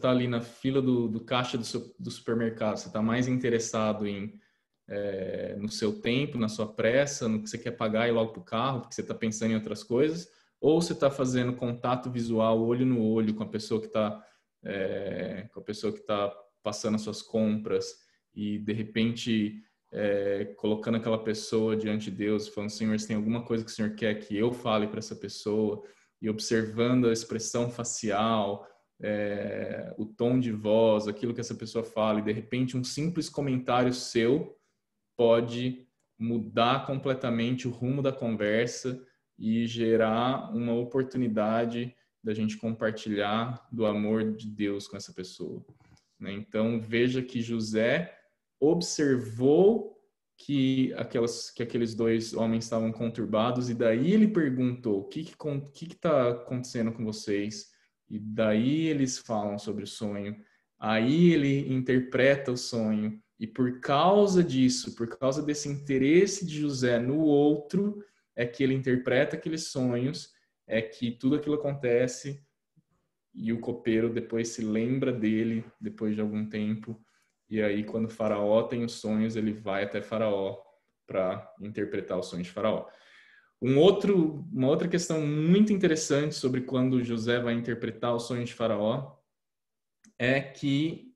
ali na fila do caixa do supermercado, você está mais interessado no seu tempo, na sua pressa, no que você quer pagar e ir logo para o carro, porque você está pensando em outras coisas, ou você está fazendo contato visual, olho no olho com a pessoa que está passando as suas compras e de repente colocando aquela pessoa diante de Deus, falando: Senhor, se tem alguma coisa que o Senhor quer que eu fale para essa pessoa, e observando a expressão facial, o tom de voz, aquilo que essa pessoa fala, e de repente um simples comentário seu pode mudar completamente o rumo da conversa e gerar uma oportunidade da gente compartilhar do amor de Deus com essa pessoa, né? Então, veja que José observou que aqueles dois homens estavam conturbados, e daí ele perguntou: o que está acontecendo com vocês? E daí eles falam sobre o sonho. Aí ele interpreta o sonho, e por causa disso, por causa desse interesse de José no outro, é que ele interpreta aqueles sonhos, é que tudo aquilo acontece, e o copeiro depois se lembra dele, depois de algum tempo, e aí quando o faraó tem os sonhos, ele vai até faraó para interpretar os sonhos de faraó. Uma outra questão muito interessante sobre quando José vai interpretar os sonhos de faraó é que,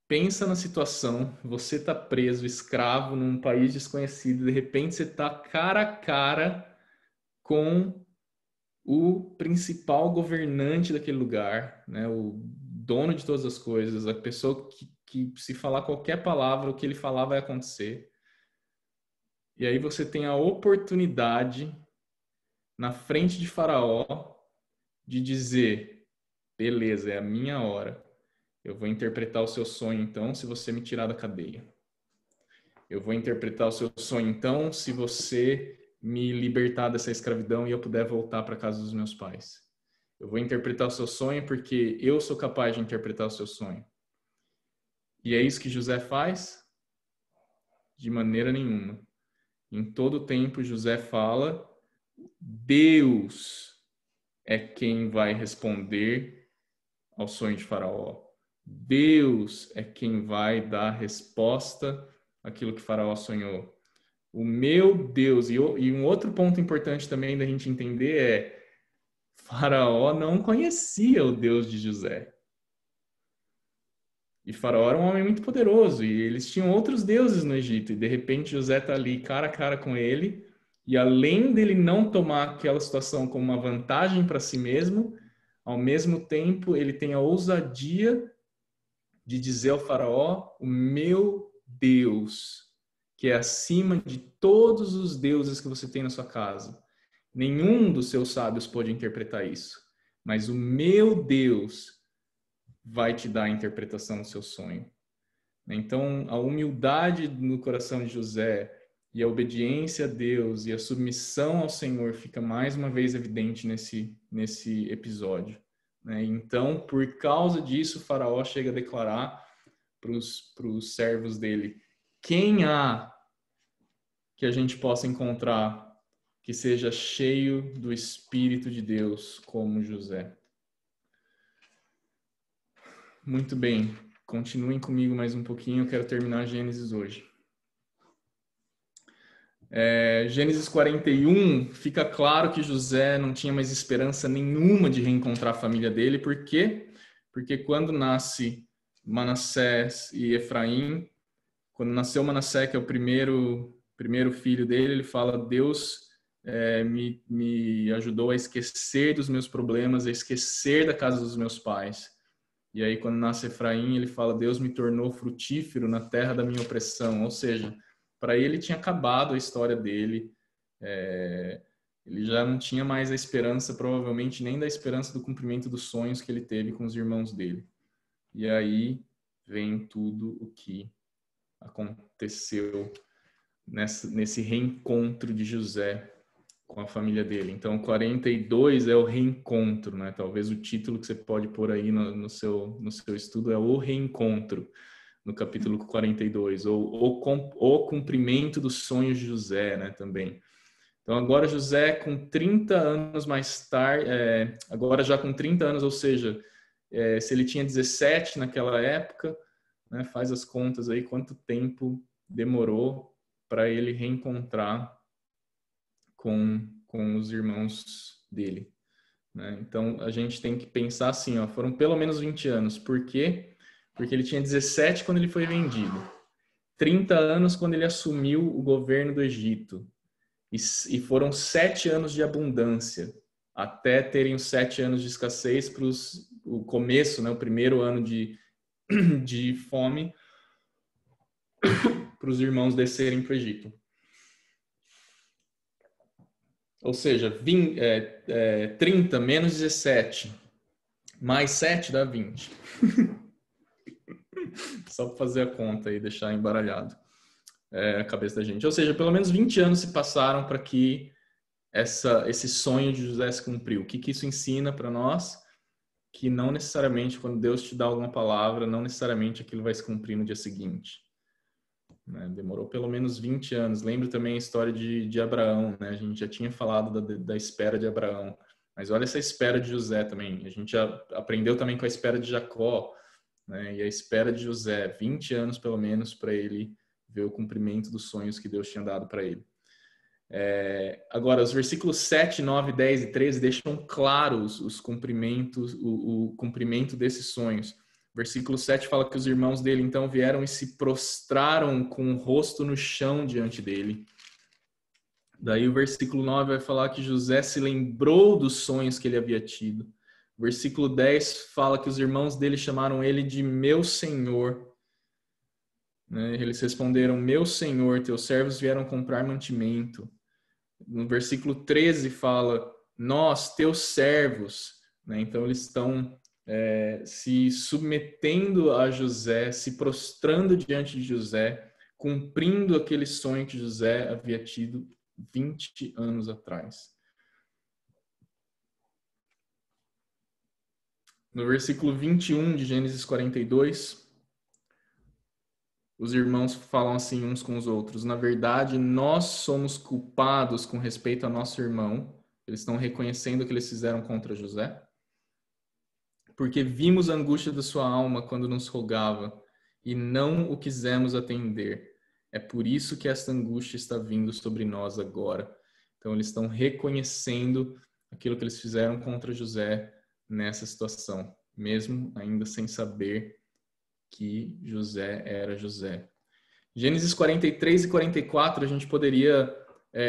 pensa na situação, você está preso, escravo, num país desconhecido, e de repente você está cara a cara com o principal governante daquele lugar, né? O dono de todas as coisas, a pessoa que se falar qualquer palavra, o que ele falar vai acontecer. E aí você tem a oportunidade, na frente de Faraó, de dizer: beleza, é a minha hora. Eu vou interpretar o seu sonho, então, se você me tirar da cadeia. Eu vou interpretar o seu sonho, então, se você me libertar dessa escravidão e eu puder voltar para a casa dos meus pais. Eu vou interpretar o seu sonho porque eu sou capaz de interpretar o seu sonho. E é isso que José faz? De maneira nenhuma. Em todo tempo, José fala: Deus é quem vai responder ao sonho de Faraó. Deus é quem vai dar resposta àquilo que Faraó sonhou. O meu Deus, e um outro ponto importante também da gente entender é: Faraó não conhecia o Deus de José. E Faraó era um homem muito poderoso, e eles tinham outros deuses no Egito, e de repente José está ali cara a cara com ele, e além dele não tomar aquela situação como uma vantagem para si mesmo, ao mesmo tempo ele tem a ousadia de dizer ao Faraó: o meu Deus, que é acima de todos os deuses que você tem na sua casa. Nenhum dos seus sábios pôde interpretar isso, mas o meu Deus vai te dar a interpretação do seu sonho. Então, a humildade no coração de José e a obediência a Deus e a submissão ao Senhor fica mais uma vez evidente nesse episódio, né? Então, por causa disso, o Faraó chega a declarar para os servos dele: quem há que a gente possa encontrar que seja cheio do Espírito de Deus como José? Muito bem, continuem comigo mais um pouquinho, eu quero terminar Gênesis hoje. Gênesis 41, fica claro que José não tinha mais esperança nenhuma de reencontrar a família dele. Por quê? Porque quando nasce Manassés e Efraim, quando nasceu Manassés, que é o primeiro filho dele, ele fala: Deus me ajudou a esquecer dos meus problemas, a esquecer da casa dos meus pais. E aí, quando nasce Efraim, ele fala: Deus me tornou frutífero na terra da minha opressão. Ou seja, para ele tinha acabado a história dele. Ele já não tinha mais a esperança, provavelmente nem da esperança do cumprimento dos sonhos que ele teve com os irmãos dele. E aí vem tudo o que aconteceu nesse reencontro de José com a família dele. Então, 42 é o reencontro, né? Talvez o título que você pode pôr aí no seu estudo é o reencontro, no capítulo 42, ou o cumprimento dos sonhos de José, né? Também. Então, agora José com 30 anos mais tarde, agora já com 30 anos, ou seja, se ele tinha 17 naquela época, né? Faz as contas aí, quanto tempo demorou para ele reencontrar com os irmãos dele, né? Então, a gente tem que pensar assim, ó, foram pelo menos 20 anos. Por quê? Porque ele tinha 17 quando ele foi vendido, 30 anos quando ele assumiu o governo do Egito, e foram 7 anos de abundância, até terem os 7 anos de escassez para o começo, né, o primeiro ano de fome, para os irmãos descerem para o Egito. Ou seja, 30 menos 17 mais 7 dá 20. Só para fazer a conta e deixar embaralhado a cabeça da gente. Ou seja, pelo menos 20 anos se passaram para que esse sonho de José se cumpriu. O que isso ensina para nós? Que não necessariamente, quando Deus te dá alguma palavra, não necessariamente aquilo vai se cumprir no dia seguinte. Né? Demorou pelo menos 20 anos. Lembro também a história de Abraão, né? A gente já tinha falado da espera de Abraão. Mas olha essa espera de José também. A gente já aprendeu também com a espera de Jacó, né? E a espera de José, 20 anos pelo menos para ele ver o cumprimento dos sonhos que Deus tinha dado para ele. Agora, os versículos 7, 9, 10 e 13 deixam claros os cumprimentos, o cumprimento desses sonhos. Versículo 7 fala que os irmãos dele então vieram e se prostraram com o rosto no chão diante dele. Daí o versículo 9 vai falar que José se lembrou dos sonhos que ele havia tido. O versículo 10 fala que os irmãos dele chamaram ele de meu senhor. Eles responderam, meu senhor, teus servos vieram comprar mantimento. No versículo 13 fala, nós, teus servos. Então eles estão se submetendo a José, se prostrando diante de José, cumprindo aquele sonho que José havia tido 20 anos atrás. No versículo 21 de Gênesis 42, os irmãos falam assim uns com os outros, na verdade, nós somos culpados com respeito a nosso irmão. Eles estão reconhecendo o que eles fizeram contra José. Porque vimos a angústia da sua alma quando nos rogava e não o quisemos atender. É por isso que esta angústia está vindo sobre nós agora. Então, eles estão reconhecendo aquilo que eles fizeram contra José nessa situação, mesmo ainda sem saber que José era José. Gênesis 43 e 44 a gente poderia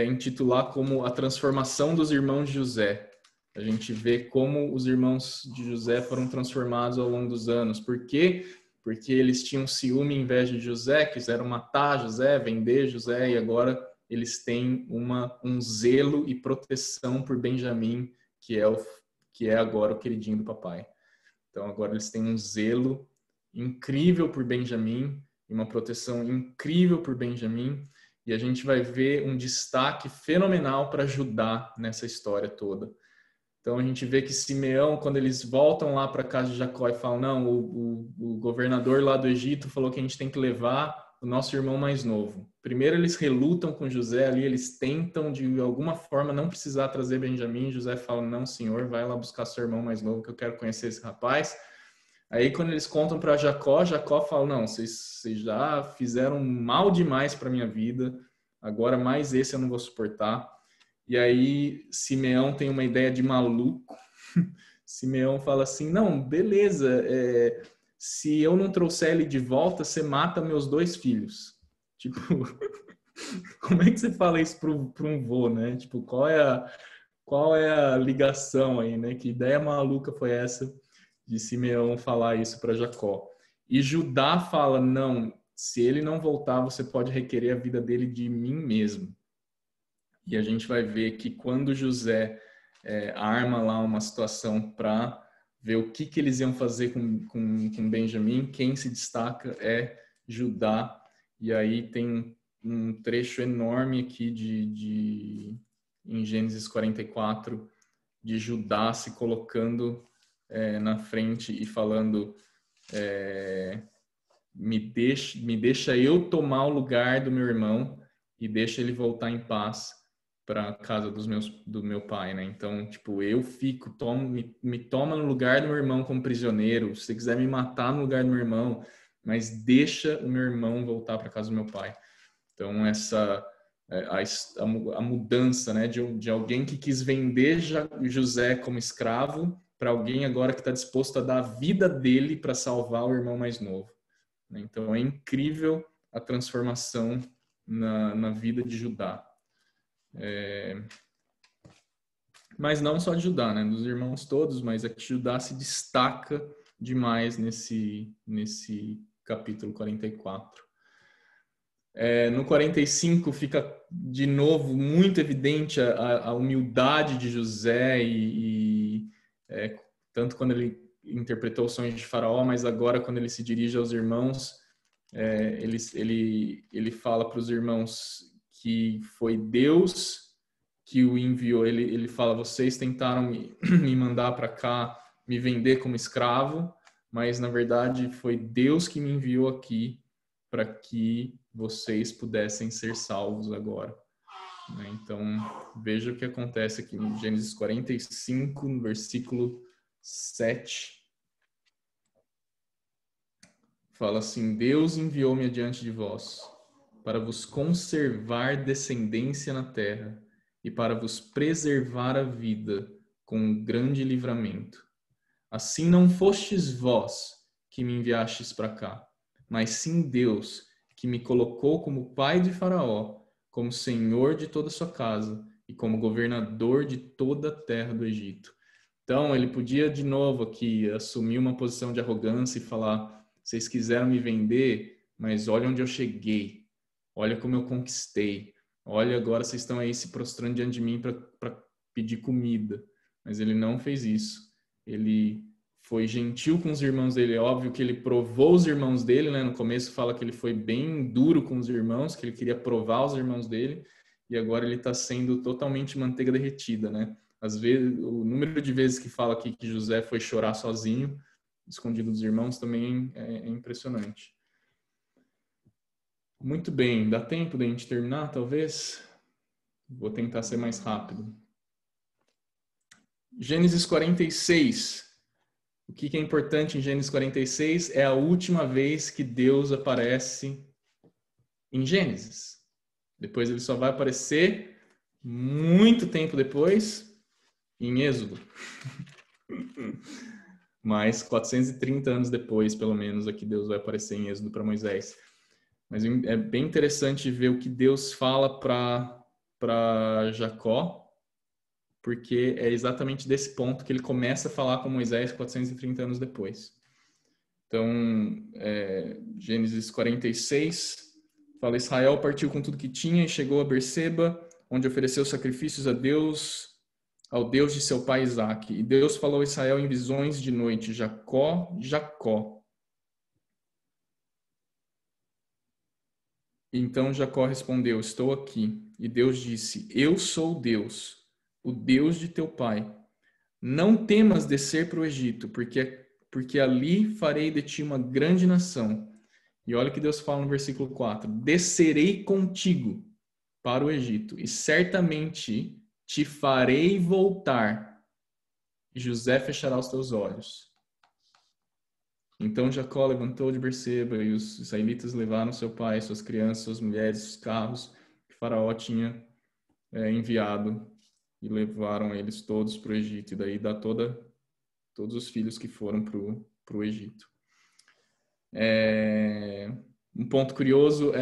intitular como a transformação dos irmãos de José. A gente vê como os irmãos de José foram transformados ao longo dos anos. Por quê? Porque eles tinham ciúme e inveja de José, quiseram matar José, vender José, e agora eles têm um zelo e proteção por Benjamim, que é agora o queridinho do papai. Então agora eles têm um zelo incrível por Benjamim, e uma proteção incrível por Benjamim, e a gente vai ver um destaque fenomenal para Judá nessa história toda. Então a gente vê que Simeão, quando eles voltam lá para a casa de Jacó e falam, não, o governador lá do Egito falou que a gente tem que levar o nosso irmão mais novo. Primeiro eles relutam com José ali, eles tentam de alguma forma não precisar trazer Benjamim. José fala, não senhor, vai lá buscar seu irmão mais novo que eu quero conhecer esse rapaz. Aí quando eles contam para Jacó, Jacó fala, não, vocês já fizeram mal demais para minha vida, agora mais esse eu não vou suportar. E aí Simeão tem uma ideia de maluco. Simeão fala assim, não, beleza, se eu não trouxer ele de volta, você mata meus 2 filhos. Tipo, como é que você fala isso para um vô, né? Tipo, qual é a ligação aí, né? Que ideia maluca foi essa de Simeão falar isso para Jacó? E Judá fala, não, se ele não voltar, você pode requerer a vida dele de mim mesmo. E a gente vai ver que quando José arma lá uma situação para ver o que eles iam fazer com Benjamim, quem se destaca é Judá. E aí tem um trecho enorme aqui em Gênesis 44, de Judá se colocando na frente e falando, me deixa eu tomar o lugar do meu irmão e deixa ele voltar em paz para a casa do meu pai, né? Então, tipo, eu fico, me toma no lugar do meu irmão como prisioneiro, se você quiser me matar no lugar do meu irmão, mas deixa o meu irmão voltar para a casa do meu pai. Então, essa a mudança, né, de alguém que quis vender José como escravo para alguém agora que está disposto a dar a vida dele para salvar o irmão mais novo. Então, é incrível a transformação na vida de Judá. Mas não só de Judá, né? Dos irmãos todos, mas é que Judá se destaca demais nesse capítulo 44. No 45 fica de novo muito evidente a humildade de José tanto quando ele interpretou o sonho de Faraó, mas agora quando ele se dirige aos irmãos, ele fala para os irmãos que foi Deus que o enviou. Ele fala: vocês tentaram me mandar para cá, me vender como escravo, mas na verdade foi Deus que me enviou aqui para que vocês pudessem ser salvos agora. Então, veja o que acontece aqui em Gênesis 45, no versículo 7. Fala assim: Deus enviou-me adiante de vós, para vos conservar descendência na terra e para vos preservar a vida com um grande livramento. Assim não fostes vós que me enviastes para cá, mas sim Deus, que me colocou como pai de Faraó, como senhor de toda a sua casa e como governador de toda a terra do Egito. Então, ele podia de novo aqui assumir uma posição de arrogância e falar: vocês quiseram me vender, mas olha onde eu cheguei, olha como eu conquistei, olha, agora vocês estão aí se prostrando diante de mim para pedir comida. Mas ele não fez isso. Ele foi gentil com os irmãos dele. É óbvio que ele provou os irmãos dele, né? No começo fala que ele foi bem duro com os irmãos, que ele queria provar os irmãos dele, e agora ele está sendo totalmente manteiga derretida, né? Às vezes, o número de vezes que fala aqui que José foi chorar sozinho, escondido dos irmãos, também é impressionante. Muito bem, dá tempo de a gente terminar, talvez? Vou tentar ser mais rápido. Gênesis 46. O que é importante em Gênesis 46 é a última vez que Deus aparece em Gênesis. Depois ele só vai aparecer muito tempo depois em Êxodo. Mas 430 anos depois, pelo menos, aqui Deus vai aparecer em Êxodo para Moisés. Mas é bem interessante ver o que Deus fala para Jacó, porque é exatamente desse ponto que ele começa a falar com Moisés 430 anos depois. Então, Gênesis 46, fala: Israel partiu com tudo que tinha e chegou a Berseba, onde ofereceu sacrifícios a Deus, ao Deus de seu pai Isaque. E Deus falou a Israel em visões de noite: Jacó, Jacó. Então Jacó respondeu: estou aqui. E Deus disse: eu sou Deus, o Deus de teu pai. Não temas descer para o Egito, porque ali farei de ti uma grande nação. E olha o que Deus fala no versículo 4: descerei contigo para o Egito, e certamente te farei voltar, e José fechará os teus olhos. Então Jacó levantou de Berseba, e os israelitas levaram seu pai, suas crianças, suas mulheres, os carros que Faraó tinha enviado, e levaram eles todos para o Egito. E daí dá todos os filhos que foram para o Egito. Um ponto curioso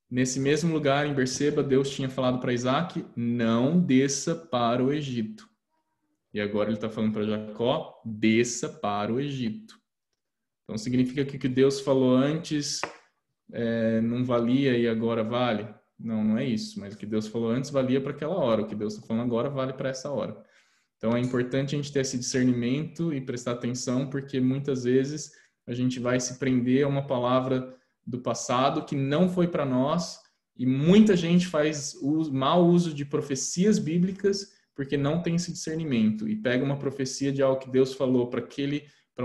nesse mesmo lugar, em Berseba, Deus tinha falado para Isaque: não desça para o Egito. E agora ele está falando para Jacó: desça para o Egito. Então significa que o que Deus falou antes não valia e agora vale? Não é isso. Mas o que Deus falou antes valia para aquela hora. O que Deus está falando agora vale para essa hora. Então é importante a gente ter esse discernimento e prestar atenção, porque muitas vezes a gente vai se prender a uma palavra do passado que não foi para nós, e muita gente faz mau uso de profecias bíblicas porque não tem esse discernimento, e pega uma profecia de algo que Deus falou para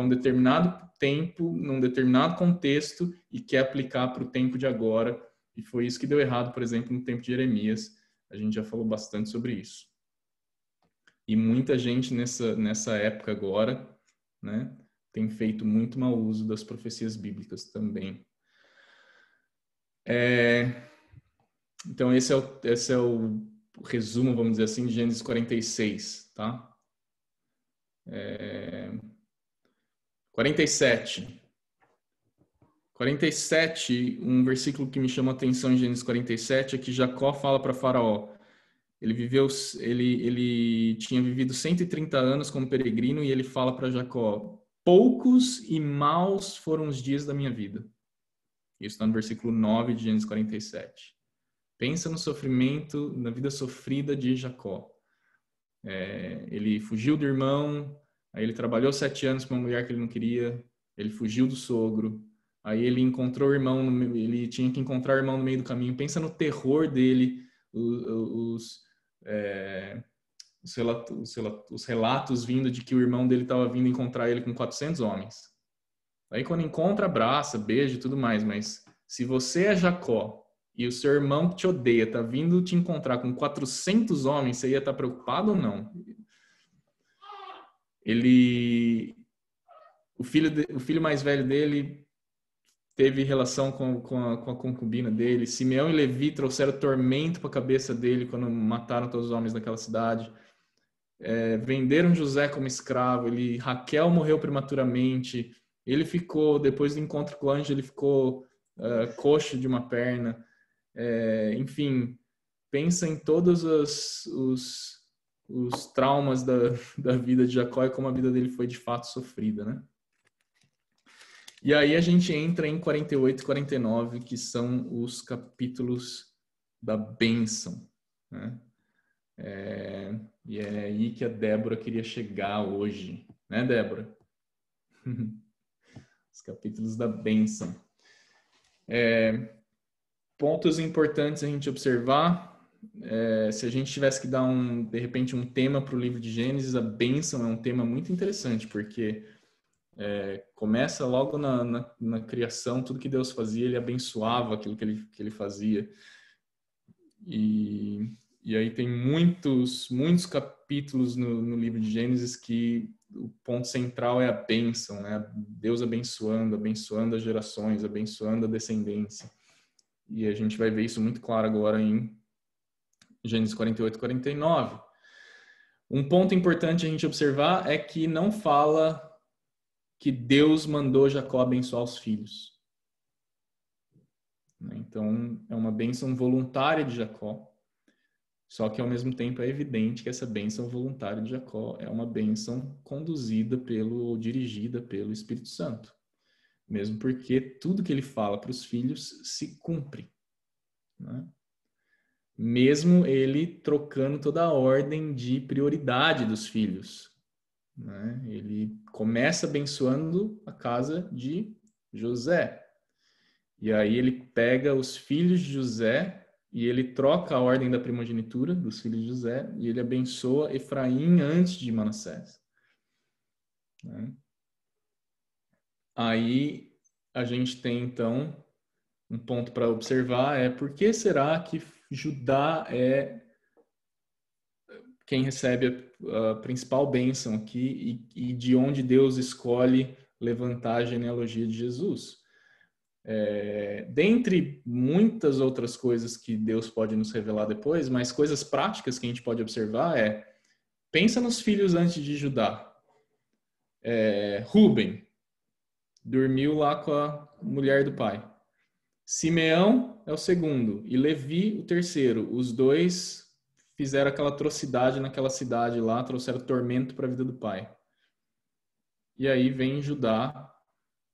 um determinado tempo, num determinado contexto, e quer aplicar para o tempo de agora. E foi isso que deu errado, por exemplo, no tempo de Jeremias. A gente já falou bastante sobre isso. E muita gente nessa época agora, né, tem feito muito mau uso das profecias bíblicas também. Então esse é o resumo, vamos dizer assim, de Gênesis 46, tá? 47, um versículo que me chama a atenção em Gênesis 47 é que Jacó fala para Faraó. Ele tinha vivido 130 anos como peregrino, e ele fala para Jacó: poucos e maus foram os dias da minha vida. Isso está no versículo 9 de Gênesis 47. Pensa no sofrimento, na vida sofrida de Jacó. Ele fugiu do irmão, aí ele trabalhou 7 anos com uma mulher que ele não queria, ele fugiu do sogro, aí ele encontrou o irmão, ele tinha que encontrar o irmão no meio do caminho. Pensa no terror dele, os relatos vindo de que o irmão dele estava vindo encontrar ele com 400 homens. Aí quando encontra, abraça, beija e tudo mais, mas se você é Jacó e o seu irmão que te odeia tá vindo te encontrar com 400 homens, você ia estar preocupado ou não? O filho mais velho dele teve relação com a concubina dele. Simeão e Levi trouxeram tormento para a cabeça dele quando mataram todos os homens daquela cidade. Venderam José como escravo. Raquel morreu prematuramente. Ele ficou, depois do encontro com o anjo, ele ficou coxo de uma perna. Enfim, pensa em todos os traumas da vida de Jacó e como a vida dele foi de fato sofrida, né? E aí a gente entra em 48 e 49, que são os capítulos da bênção, né? E é aí que a Débora queria chegar hoje, né, Débora? Os capítulos da bênção. Pontos importantes a gente observar. Se a gente tivesse que dar de repente um tema para o livro de Gênesis, a bênção é um tema muito interessante, porque começa logo na criação, tudo que Deus fazia, ele abençoava aquilo que ele fazia. E aí tem muitos capítulos no livro de Gênesis que o ponto central é a bênção, né? Deus abençoando as gerações, abençoando a descendência. E a gente vai ver isso muito claro agora em Gênesis 48 e 49. Um ponto importante a gente observar é que não fala que Deus mandou Jacó abençoar os filhos. Então, é uma bênção voluntária de Jacó. Só que, ao mesmo tempo, é evidente que essa bênção voluntária de Jacó é uma bênção conduzida ou dirigida pelo Espírito Santo. Mesmo porque tudo que ele fala para os filhos se cumpre, né? Mesmo ele trocando toda a ordem de prioridade dos filhos, né? Ele começa abençoando a casa de José. E aí ele pega os filhos de José e ele troca a ordem da primogenitura dos filhos de José e ele abençoa Efraim antes de Manassés, né? Aí a gente tem, então, um ponto para observar, por que será que Judá é quem recebe a principal bênção aqui e de onde Deus escolhe levantar a genealogia de Jesus? Dentre muitas outras coisas que Deus pode nos revelar depois, mas coisas práticas que a gente pode observar pensa nos filhos antes de Judá. Rúben dormiu lá com a mulher do pai. Simeão é o segundo e Levi o terceiro. Os dois fizeram aquela atrocidade naquela cidade lá, trouxeram tormento para a vida do pai. E aí vem Judá,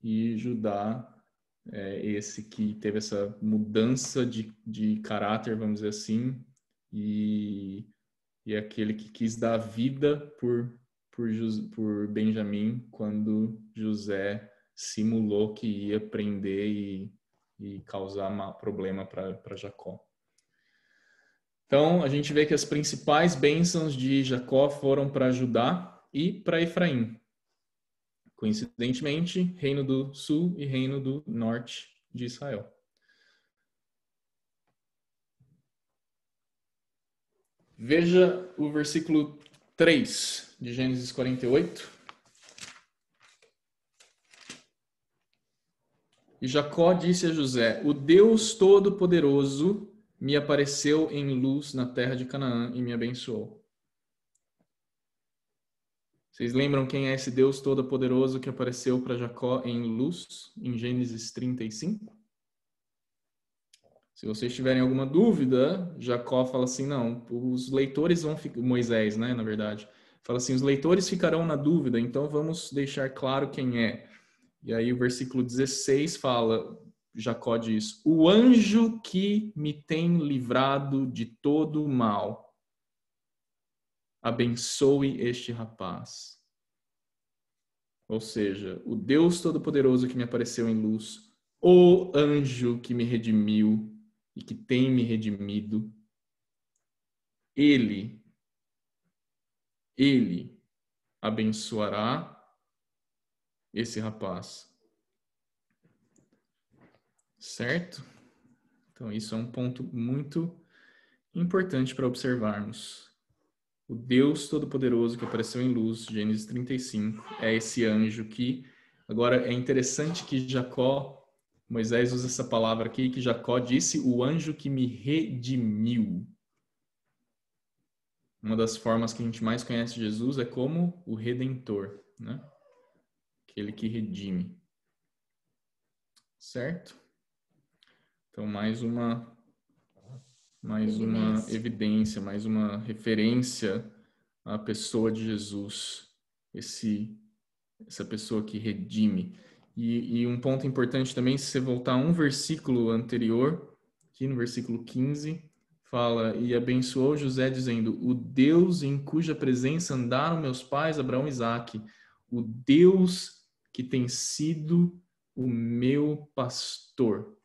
e Judá esse que teve essa mudança de caráter, vamos dizer assim, e aquele que quis dar a vida por Benjamim quando José simulou que ia prender e causar problema para Jacó. Então, a gente vê que as principais bênçãos de Jacó foram para Judá e para Efraim. Coincidentemente, reino do sul e reino do norte de Israel. Veja o versículo 3 de Gênesis 48. E Jacó disse a José: o Deus Todo-Poderoso me apareceu em luz na terra de Canaã e me abençoou. Vocês lembram quem é esse Deus Todo-Poderoso que apareceu para Jacó em luz, em Gênesis 35? Se vocês tiverem alguma dúvida, Jacó fala assim, não, os leitores vão ficar, Moisés, né, na verdade, fala assim, os leitores ficarão na dúvida, então vamos deixar claro quem é. E aí o versículo 16 fala, Jacó diz: o anjo que me tem livrado de todo o mal, abençoe este rapaz. Ou seja, o Deus Todo-Poderoso que me apareceu em luz, o anjo que me redimiu e que tem me redimido, ele abençoará esse rapaz. Certo? Então, isso é um ponto muito importante para observarmos. O Deus Todo-Poderoso que apareceu em luz, Gênesis 35, é esse anjo que... Agora, é interessante que Moisés usa essa palavra aqui, que Jacó disse, o anjo que me redimiu. Uma das formas que a gente mais conhece Jesus é como o Redentor, né? Aquele que redime. Certo? Então, mais uma evidência, mais uma referência à pessoa de Jesus, essa pessoa que redime. E um ponto importante também, se você voltar a um versículo anterior, aqui no versículo 15, fala, e abençoou José dizendo, o Deus em cuja presença andaram meus pais, Abraão e Isaque, o Deus que tem sido o meu pastor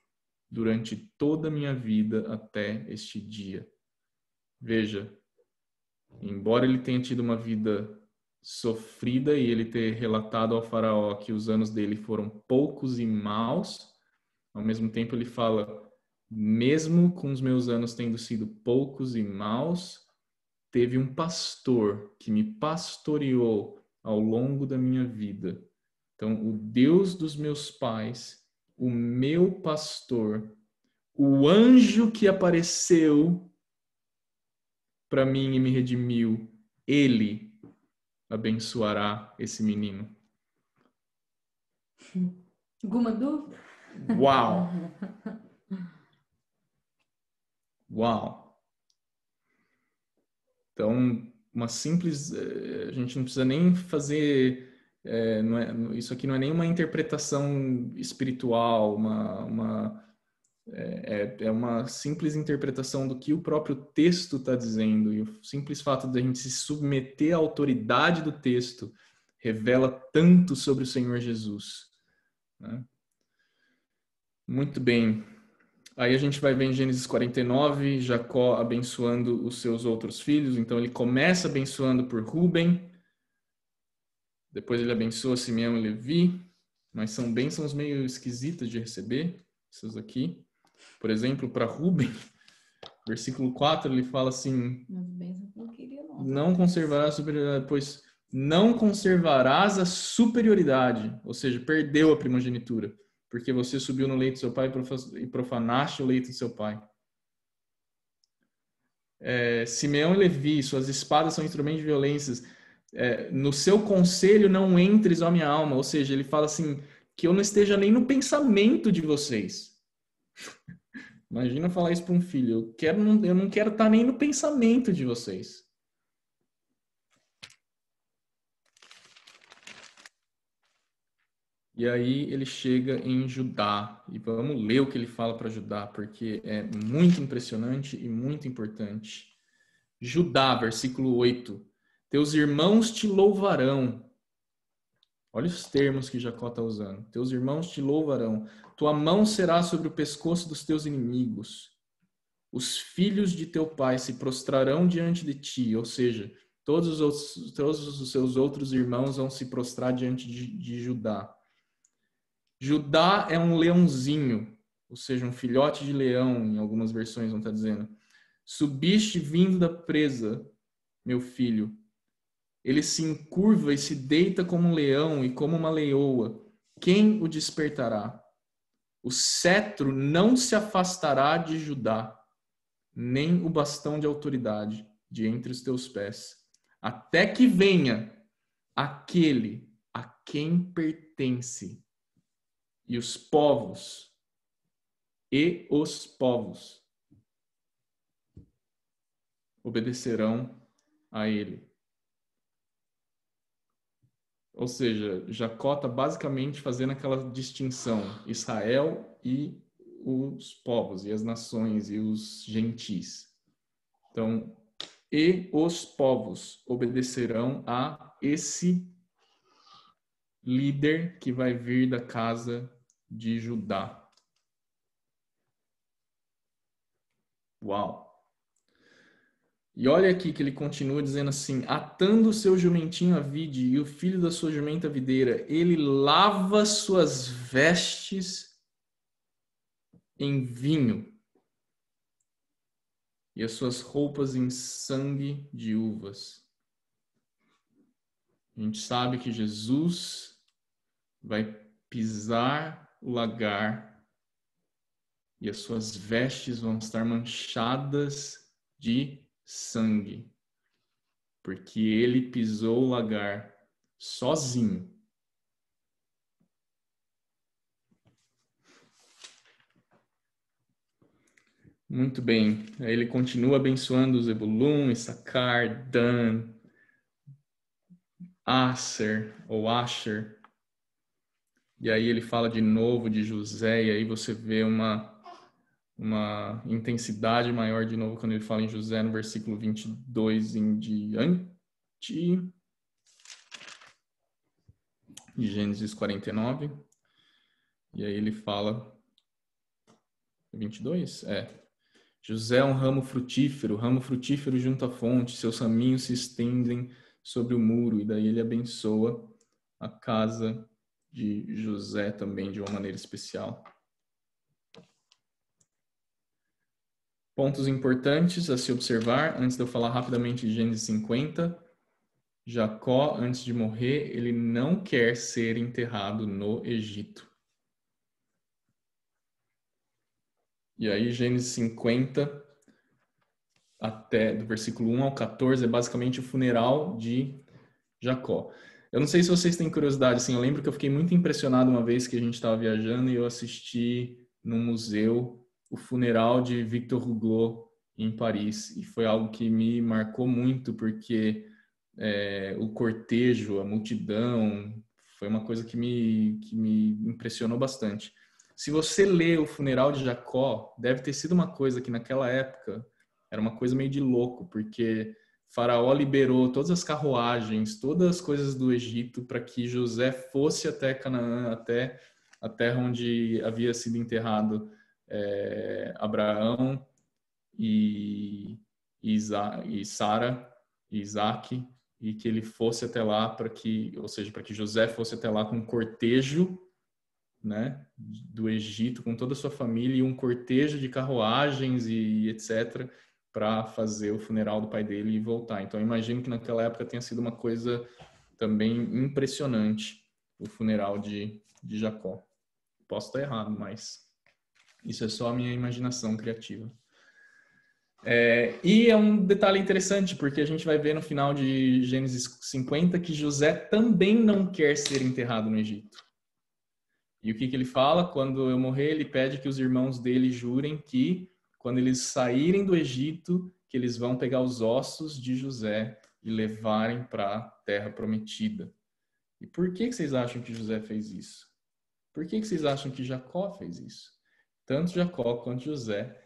durante toda a minha vida até este dia. Veja, embora ele tenha tido uma vida sofrida e ele ter relatado ao faraó que os anos dele foram poucos e maus, ao mesmo tempo ele fala, mesmo com os meus anos tendo sido poucos e maus, teve um pastor que me pastoreou ao longo da minha vida. Então, o Deus dos meus pais, o meu pastor, o anjo que apareceu para mim e me redimiu, ele abençoará esse menino. Alguma dúvida? Uau! Uau! Então, uma simples... A gente não precisa nem fazer... isso aqui não é nenhuma interpretação espiritual, é uma simples interpretação do que o próprio texto está dizendo. E o simples fato de a gente se submeter à autoridade do texto revela tanto sobre o Senhor Jesus, né? Muito bem. Aí a gente vai ver em Gênesis 49, Jacó abençoando os seus outros filhos. Então ele começa abençoando por Rúben, depois ele abençoa Simeão e Levi, mas são bênçãos meio esquisitas de receber, essas aqui. Por exemplo, para Rúben, versículo 4, ele fala assim, não conservarás a superioridade, pois não conservarás a superioridade, ou seja, perdeu a primogenitura, porque você subiu no leito do seu pai e profanaste o leito do seu pai. Simeão e Levi, suas espadas são instrumentos de violência. No seu conselho não entres, ó minha alma. Ou seja, ele fala assim, que eu não esteja nem no pensamento de vocês. Imagina falar isso para um filho. Eu não quero estar nem no pensamento de vocês. E aí ele chega em Judá. E vamos ler o que ele fala para Judá, porque é muito impressionante e muito importante. Judá, versículo 8. Teus irmãos te louvarão. Olha os termos que Jacó está usando. Teus irmãos te louvarão. Tua mão será sobre o pescoço dos teus inimigos. Os filhos de teu pai se prostrarão diante de ti. Ou seja, todos os seus outros irmãos vão se prostrar diante de Judá. Judá é um leãozinho, ou seja, um filhote de leão, em algumas versões vão estar dizendo. Subiste vindo da presa, meu filho. Ele se encurva e se deita como um leão e como uma leoa. Quem o despertará? O cetro não se afastará de Judá, nem o bastão de autoridade de entre os teus pés, até que venha aquele a quem pertence. E os povos obedecerão a ele. Ou seja, Jacó está basicamente fazendo aquela distinção. Israel e os povos, e as nações, e os gentis. Então, e os povos obedecerão a esse líder que vai vir da casa de Judá. Uau! E olha aqui que ele continua dizendo assim: atando o seu jumentinho à vide e o filho da sua jumenta à videira, ele lava suas vestes em vinho e as suas roupas em sangue de uvas. A gente sabe que Jesus vai pisar o lagar e as suas vestes vão estar manchadas de sangue, porque ele pisou o lagar sozinho. Muito bem. Aí ele continua abençoando Zebulun, Issacar, Dan, Aser ou Asher. E aí ele fala de novo de José, e aí você vê uma intensidade maior de novo quando ele fala em José no versículo 22 em diante. De Gênesis 49. E aí ele fala 22? José é um ramo frutífero junto à fonte, seus raminhos se estendem sobre o muro, e daí ele abençoa a casa de José também de uma maneira especial. Pontos importantes a se observar, antes de eu falar rapidamente de Gênesis 50. Jacó, antes de morrer, ele não quer ser enterrado no Egito. E aí, Gênesis 50, até do versículo 1 ao 14, é basicamente o funeral de Jacó. Eu não sei se vocês têm curiosidade, assim, eu lembro que eu fiquei muito impressionado uma vez que a gente estava viajando e eu assisti no museu o funeral de Victor Hugo em Paris. E foi algo que me marcou muito, porque o cortejo, a multidão, foi uma coisa que me impressionou bastante. Se você lê o funeral de Jacó, deve ter sido uma coisa que naquela época era uma coisa meio de louco, porque Faraó liberou todas as carruagens, todas as coisas do Egito para que José fosse até Canaã, até a terra onde havia sido enterrado Abraão e Sara e Isaac, e que ele fosse até lá para que José fosse até lá com um cortejo, né, do Egito, com toda a sua família, e um cortejo de carruagens e etc., para fazer o funeral do pai dele e voltar. Então, eu imagino que naquela época tenha sido uma coisa também impressionante, o funeral de Jacó. Posso estar errado, mas isso é só a minha imaginação criativa. E é um detalhe interessante, porque a gente vai ver no final de Gênesis 50 que José também não quer ser enterrado no Egito. E o que ele fala? Quando eu morrer, ele pede que os irmãos dele jurem que, quando eles saírem do Egito, que eles vão pegar os ossos de José e levarem para a terra prometida. E por que vocês acham que José fez isso? Por que vocês acham que Jacó fez isso? Tanto Jacó quanto José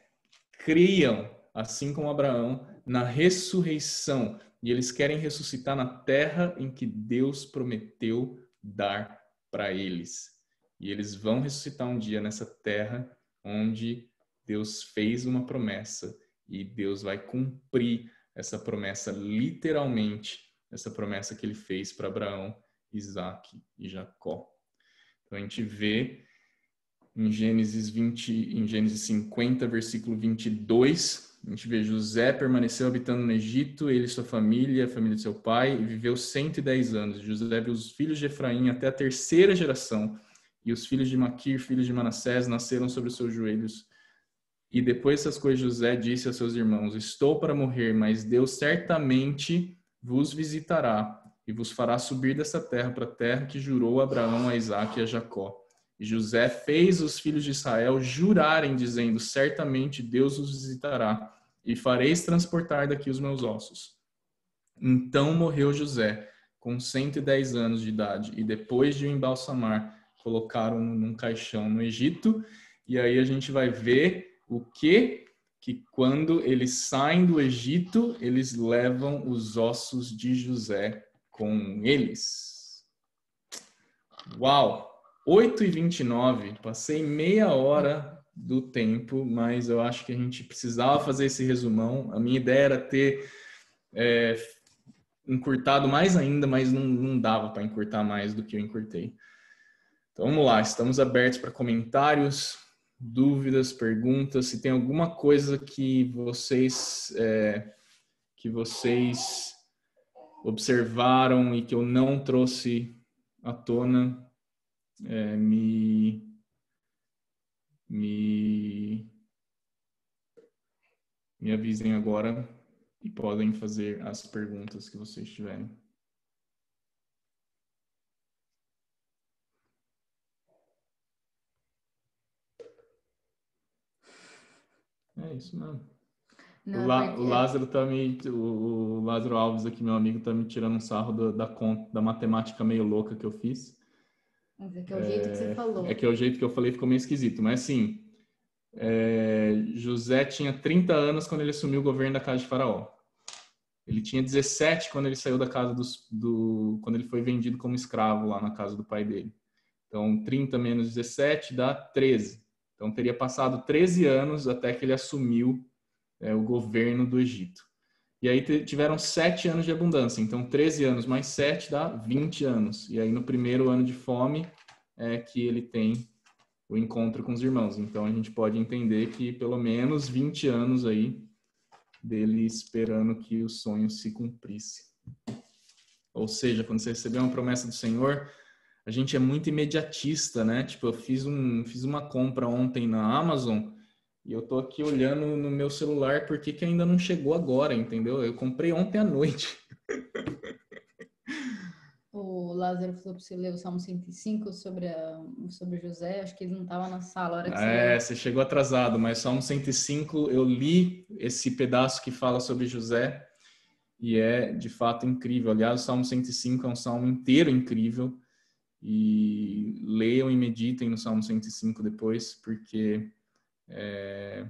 criam, assim como Abraão, na ressurreição. E eles querem ressuscitar na terra em que Deus prometeu dar para eles. E eles vão ressuscitar um dia nessa terra onde Deus fez uma promessa. E Deus vai cumprir essa promessa literalmente, essa promessa que ele fez para Abraão, Isaac e Jacó. Então a gente vê em Gênesis 50, versículo 22, a gente vê José permaneceu habitando no Egito, ele e sua família, a família de seu pai, e viveu 110 anos. José viu os filhos de Efraim até a terceira geração, e os filhos de Maquir, filhos de Manassés, nasceram sobre os seus joelhos. E depois dessas coisas, José disse a seus irmãos: estou para morrer, mas Deus certamente vos visitará e vos fará subir dessa terra para a terra que jurou a Abraão, a Isaque e a Jacó. E José fez os filhos de Israel jurarem, dizendo: certamente Deus os visitará e fareis transportar daqui os meus ossos. Então morreu José, com 110 anos de idade, e depois de o embalsamar, colocaram-no num caixão no Egito. E aí a gente vai ver o que quando eles saem do Egito, eles levam os ossos de José com eles. Uau! 8h29, passei meia hora do tempo, mas eu acho que a gente precisava fazer esse resumão. A minha ideia era ter encurtado mais ainda, mas não dava para encurtar mais do que eu encurtei. Então vamos lá, estamos abertos para comentários, dúvidas, perguntas. Se tem alguma coisa que vocês observaram e que eu não trouxe à tona, me avisem agora e podem fazer as perguntas que vocês tiverem. É isso mesmo. Não, O Lázaro o Lázaro Alves aqui, meu amigo, tá me tirando um sarro da matemática meio louca que eu fiz. Mas é que é o jeito que você falou. É que é o jeito que eu falei, ficou meio esquisito. Mas assim, José tinha 30 anos quando ele assumiu o governo da casa de Faraó. Ele tinha 17 quando ele saiu da casa quando ele foi vendido como escravo lá na casa do pai dele. Então, 30 menos 17 dá 13. Então, teria passado 13 anos até que ele assumiu o governo do Egito. E aí tiveram 7 anos de abundância. Então, 13 anos mais 7 dá 20 anos. E aí, no primeiro ano de fome, é que ele tem o encontro com os irmãos. Então, a gente pode entender que pelo menos 20 anos aí dele esperando que o sonho se cumprisse. Ou seja, quando você receber uma promessa do Senhor, a gente é muito imediatista, né? Tipo, eu fiz uma compra ontem na Amazon e eu tô aqui olhando no meu celular por que ainda não chegou agora, entendeu? Eu comprei ontem à noite. O Lázaro falou para você ler o Salmo 105 sobre José. Acho que ele não estava na sala a hora que você leu. Você chegou atrasado, mas Salmo 105, eu li esse pedaço que fala sobre José e é de fato incrível. Aliás, o Salmo 105 é um salmo inteiro incrível. E leiam e meditem no Salmo 105 depois, porque é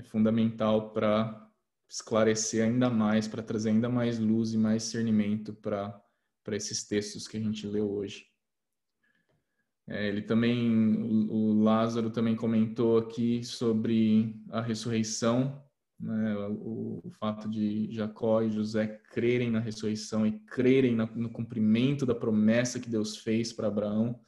fundamental para esclarecer ainda mais, para trazer ainda mais luz e mais discernimento para esses textos que a gente leu hoje. Ele também, o Lázaro também comentou aqui sobre a ressurreição, né, o fato de Jacó e José crerem na ressurreição e crerem no cumprimento da promessa que Deus fez para Abraão.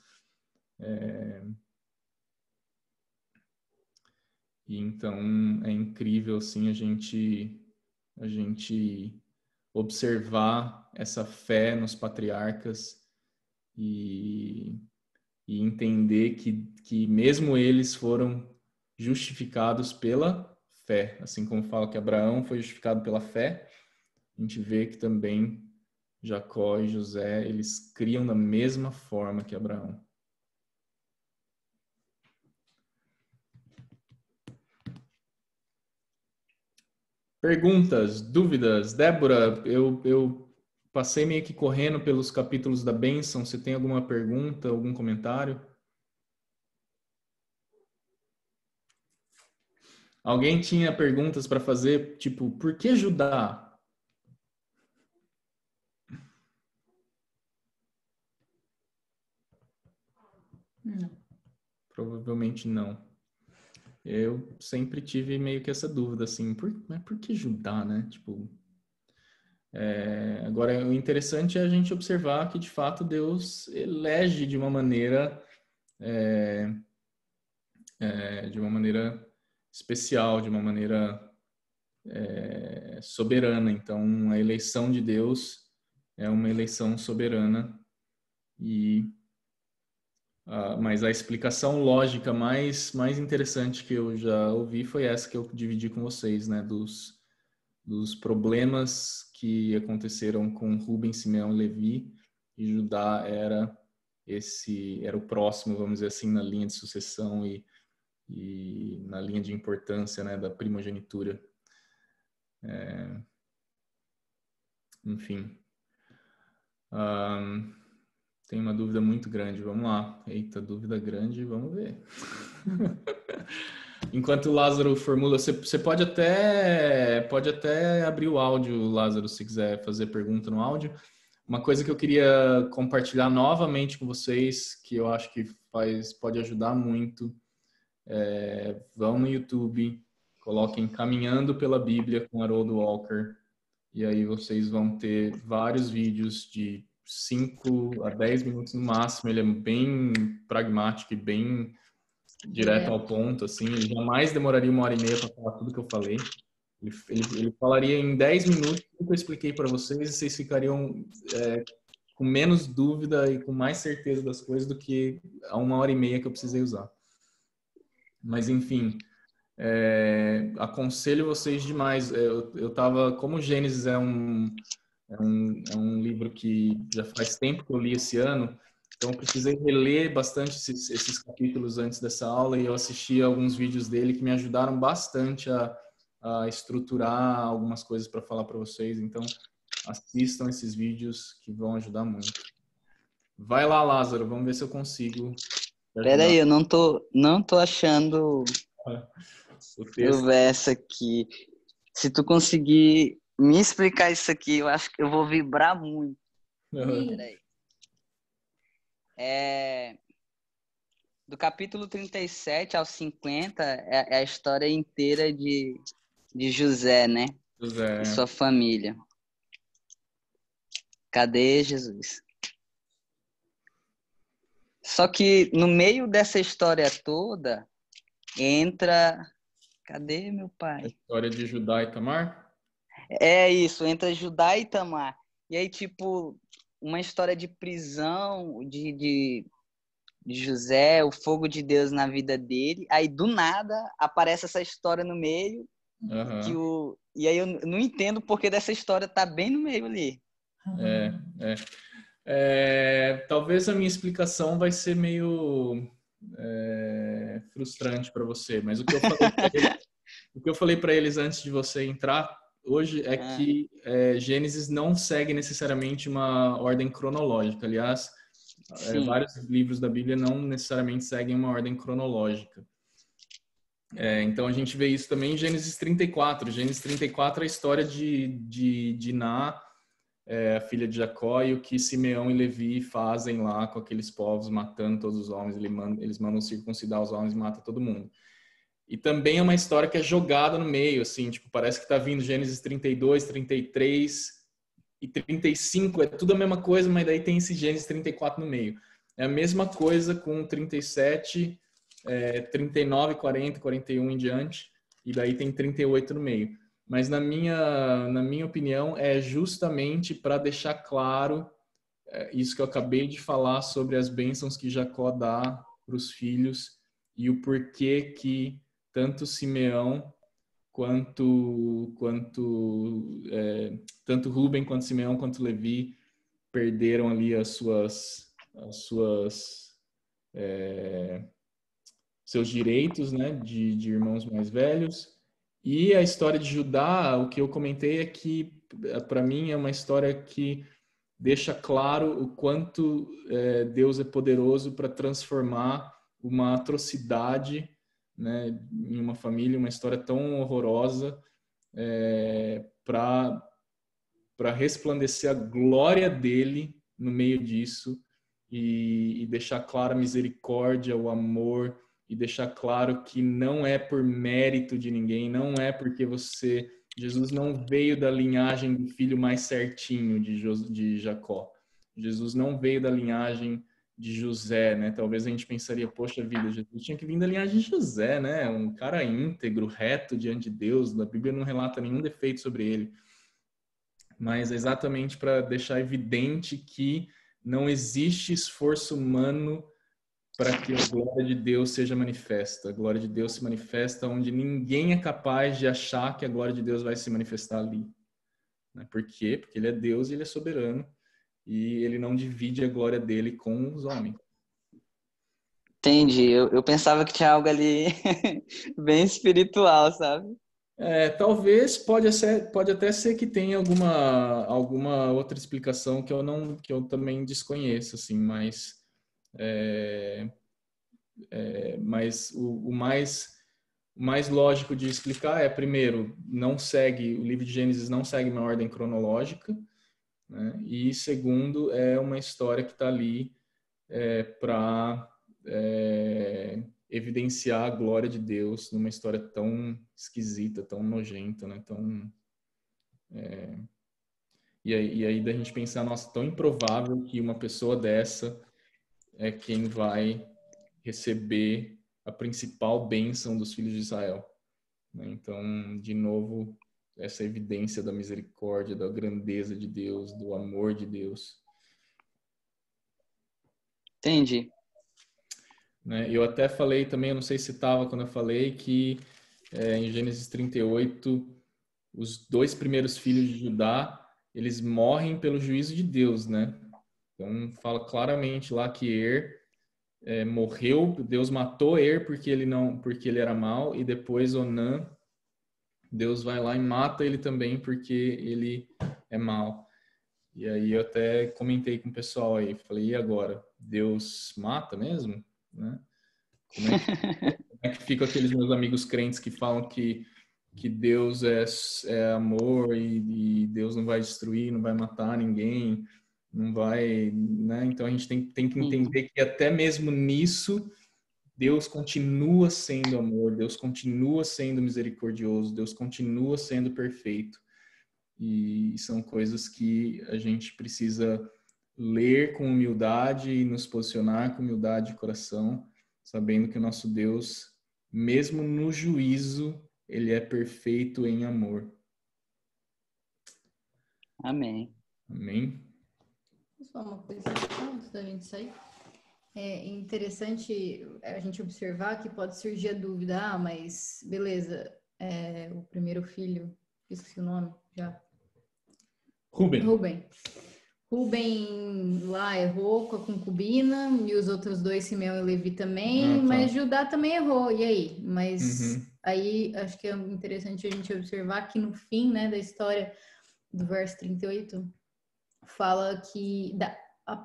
E então é incrível assim a gente observar essa fé nos patriarcas e entender que mesmo eles foram justificados pela fé, assim como fala que Abraão foi justificado pela fé, a gente vê que também Jacó e José, eles criam da mesma forma que Abraão. Perguntas, dúvidas? Débora, eu passei meio que correndo pelos capítulos da bênção. Você tem alguma pergunta, algum comentário? Alguém tinha perguntas para fazer, tipo, por que Judá? Não. Provavelmente não. Eu sempre tive meio que essa dúvida, assim, mas por que Judá, né? Tipo, agora, o interessante é a gente observar que, de fato, Deus elege de uma maneira especial, de uma maneira soberana. Então, a eleição de Deus é uma eleição soberana mas a explicação lógica mais interessante que eu já ouvi foi essa que eu dividi com vocês, né? Dos problemas que aconteceram com Rubem, Simeão e Levi, e Judá era o próximo, vamos dizer assim, na linha de sucessão e na linha de importância, né, da primogenitura. Enfim. Tem uma dúvida muito grande. Vamos lá. Eita, dúvida grande, vamos ver. Enquanto o Lázaro formula, você pode até abrir o áudio, Lázaro, se quiser fazer pergunta no áudio. Uma coisa que eu queria compartilhar novamente com vocês, que eu acho que pode ajudar muito, vão no YouTube, coloquem Caminhando pela Bíblia com Harold Walker, e aí vocês vão ter vários vídeos de 5 a 10 minutos no máximo. Ele é bem pragmático e bem direto ao ponto, assim. Ele jamais demoraria 1h30 para falar tudo que eu falei. Ele falaria em 10 minutos tudo que eu expliquei para vocês, e vocês ficariam com menos dúvida e com mais certeza das coisas do que a 1h30 que eu precisei usar. Mas, enfim, aconselho vocês demais. Eu tava, como Gênesis é um livro que já faz tempo que eu li esse ano, então eu precisei reler bastante esses capítulos antes dessa aula, e eu assisti alguns vídeos dele que me ajudaram bastante a estruturar algumas coisas para falar para vocês. Então, assistam esses vídeos que vão ajudar muito. Vai lá, Lázaro, vamos ver se eu consigo te ajudar. Pera aí, eu não tô achando O o texto. verso aqui. Se tu conseguir me explicar isso aqui, eu acho que eu vou vibrar muito. Pera aí. Do capítulo 37 ao 50 é a história inteira de José, né? José. E sua família. Cadê Jesus? Só que no meio dessa história toda entra... Cadê meu A pai? história de Judá e Tamar? É isso, entra Judá e Tamar. E aí, tipo, uma história de prisão de José, o fogo de Deus na vida dele. Aí, do nada, aparece essa história no meio. Uhum. E aí eu não entendo porque dessa história tá bem no meio ali. Talvez a minha explicação vai ser meio frustrante para você, mas o que eu falei para eles antes de você entrar hoje é que Gênesis não segue necessariamente uma ordem cronológica. Aliás, vários livros da Bíblia não necessariamente seguem uma ordem cronológica. Então a gente vê isso também em Gênesis 34. Gênesis 34 é a história de Diná, a filha de Jacó, e o que Simeão e Levi fazem lá com aqueles povos, matando todos os homens. Eles mandam circuncidar os homens e matam todo mundo. E também é uma história que é jogada no meio, assim, tipo, parece que tá vindo Gênesis 32, 33 e 35, é tudo a mesma coisa, mas daí tem esse Gênesis 34 no meio. É a mesma coisa com 37, 39, 40, 41 em diante, e daí tem 38 no meio. Mas na minha opinião, é justamente para deixar claro isso que eu acabei de falar sobre as bênçãos que Jacó dá para os filhos e o porquê que tanto Simeão tanto Rúben quanto Simeão quanto Levi perderam ali seus direitos, né, de irmãos mais velhos. E a história de Judá, o que eu comentei é que, para mim, é uma história que deixa claro o quanto Deus é poderoso para transformar uma atrocidade, né, em uma família, uma história tão horrorosa, para resplandecer a glória dele no meio disso e deixar clara a misericórdia, o amor, e deixar claro que não é por mérito de ninguém, não é porque Jesus não veio da linhagem do filho mais certinho de Jacó. Jesus não veio da linhagem de José, né? Talvez a gente pensaria, poxa vida, Jesus tinha que vir da linhagem de José, né? Um cara íntegro, reto diante de Deus. A Bíblia não relata nenhum defeito sobre ele. Mas exatamente para deixar evidente que não existe esforço humano para que a glória de Deus seja manifesta. A glória de Deus se manifesta onde ninguém é capaz de achar que a glória de Deus vai se manifestar ali. Por quê? Porque ele é Deus e ele é soberano, e ele não divide a glória dele com os homens. Entendi. Eu pensava que tinha algo ali bem espiritual, sabe? Talvez, pode até ser que tenha alguma outra explicação que eu também desconheço, assim, mas Mas o mais lógico de explicar é, primeiro, o livro de Gênesis não segue uma ordem cronológica, né? E segundo, é uma história que está ali para evidenciar a glória de Deus numa história tão esquisita, tão nojenta, né? E aí da gente pensar, nossa, tão improvável que uma pessoa dessa é quem vai receber a principal bênção dos filhos de Israel, né? Então, de novo, essa evidência da misericórdia, da grandeza de Deus, do amor de Deus. Entendi. Né? Eu até falei também, eu não sei se estava quando eu falei, que em Gênesis 38, os 2 primeiros filhos de Judá, eles morrem pelo juízo de Deus, né? Então, fala claramente lá que morreu, Deus matou porque ele era mau, e depois Onã, Deus vai lá e mata ele também porque ele é mau. E aí eu até comentei com o pessoal aí, falei, e agora? Deus mata mesmo? Né? Como é que ficam aqueles meus amigos crentes que falam que Deus é amor e Deus não vai destruir, não vai matar ninguém, não vai, né? Então a gente tem que entender que até mesmo nisso Deus continua sendo amor, Deus continua sendo misericordioso, Deus continua sendo perfeito. E são coisas que a gente precisa ler com humildade e nos posicionar com humildade de coração, sabendo que o nosso Deus, mesmo no juízo, ele é perfeito em amor. Amém. Amém? Só uma coisa antes da gente sair. É interessante a gente observar que pode surgir a dúvida, mas beleza, o primeiro filho, esqueci o nome já. Rubem lá errou com a concubina, e os outros 2, Simeão e Levi também, mas Judá também errou, e aí? Mas aí acho que é interessante a gente observar que no fim, né, da história do verso 38, fala que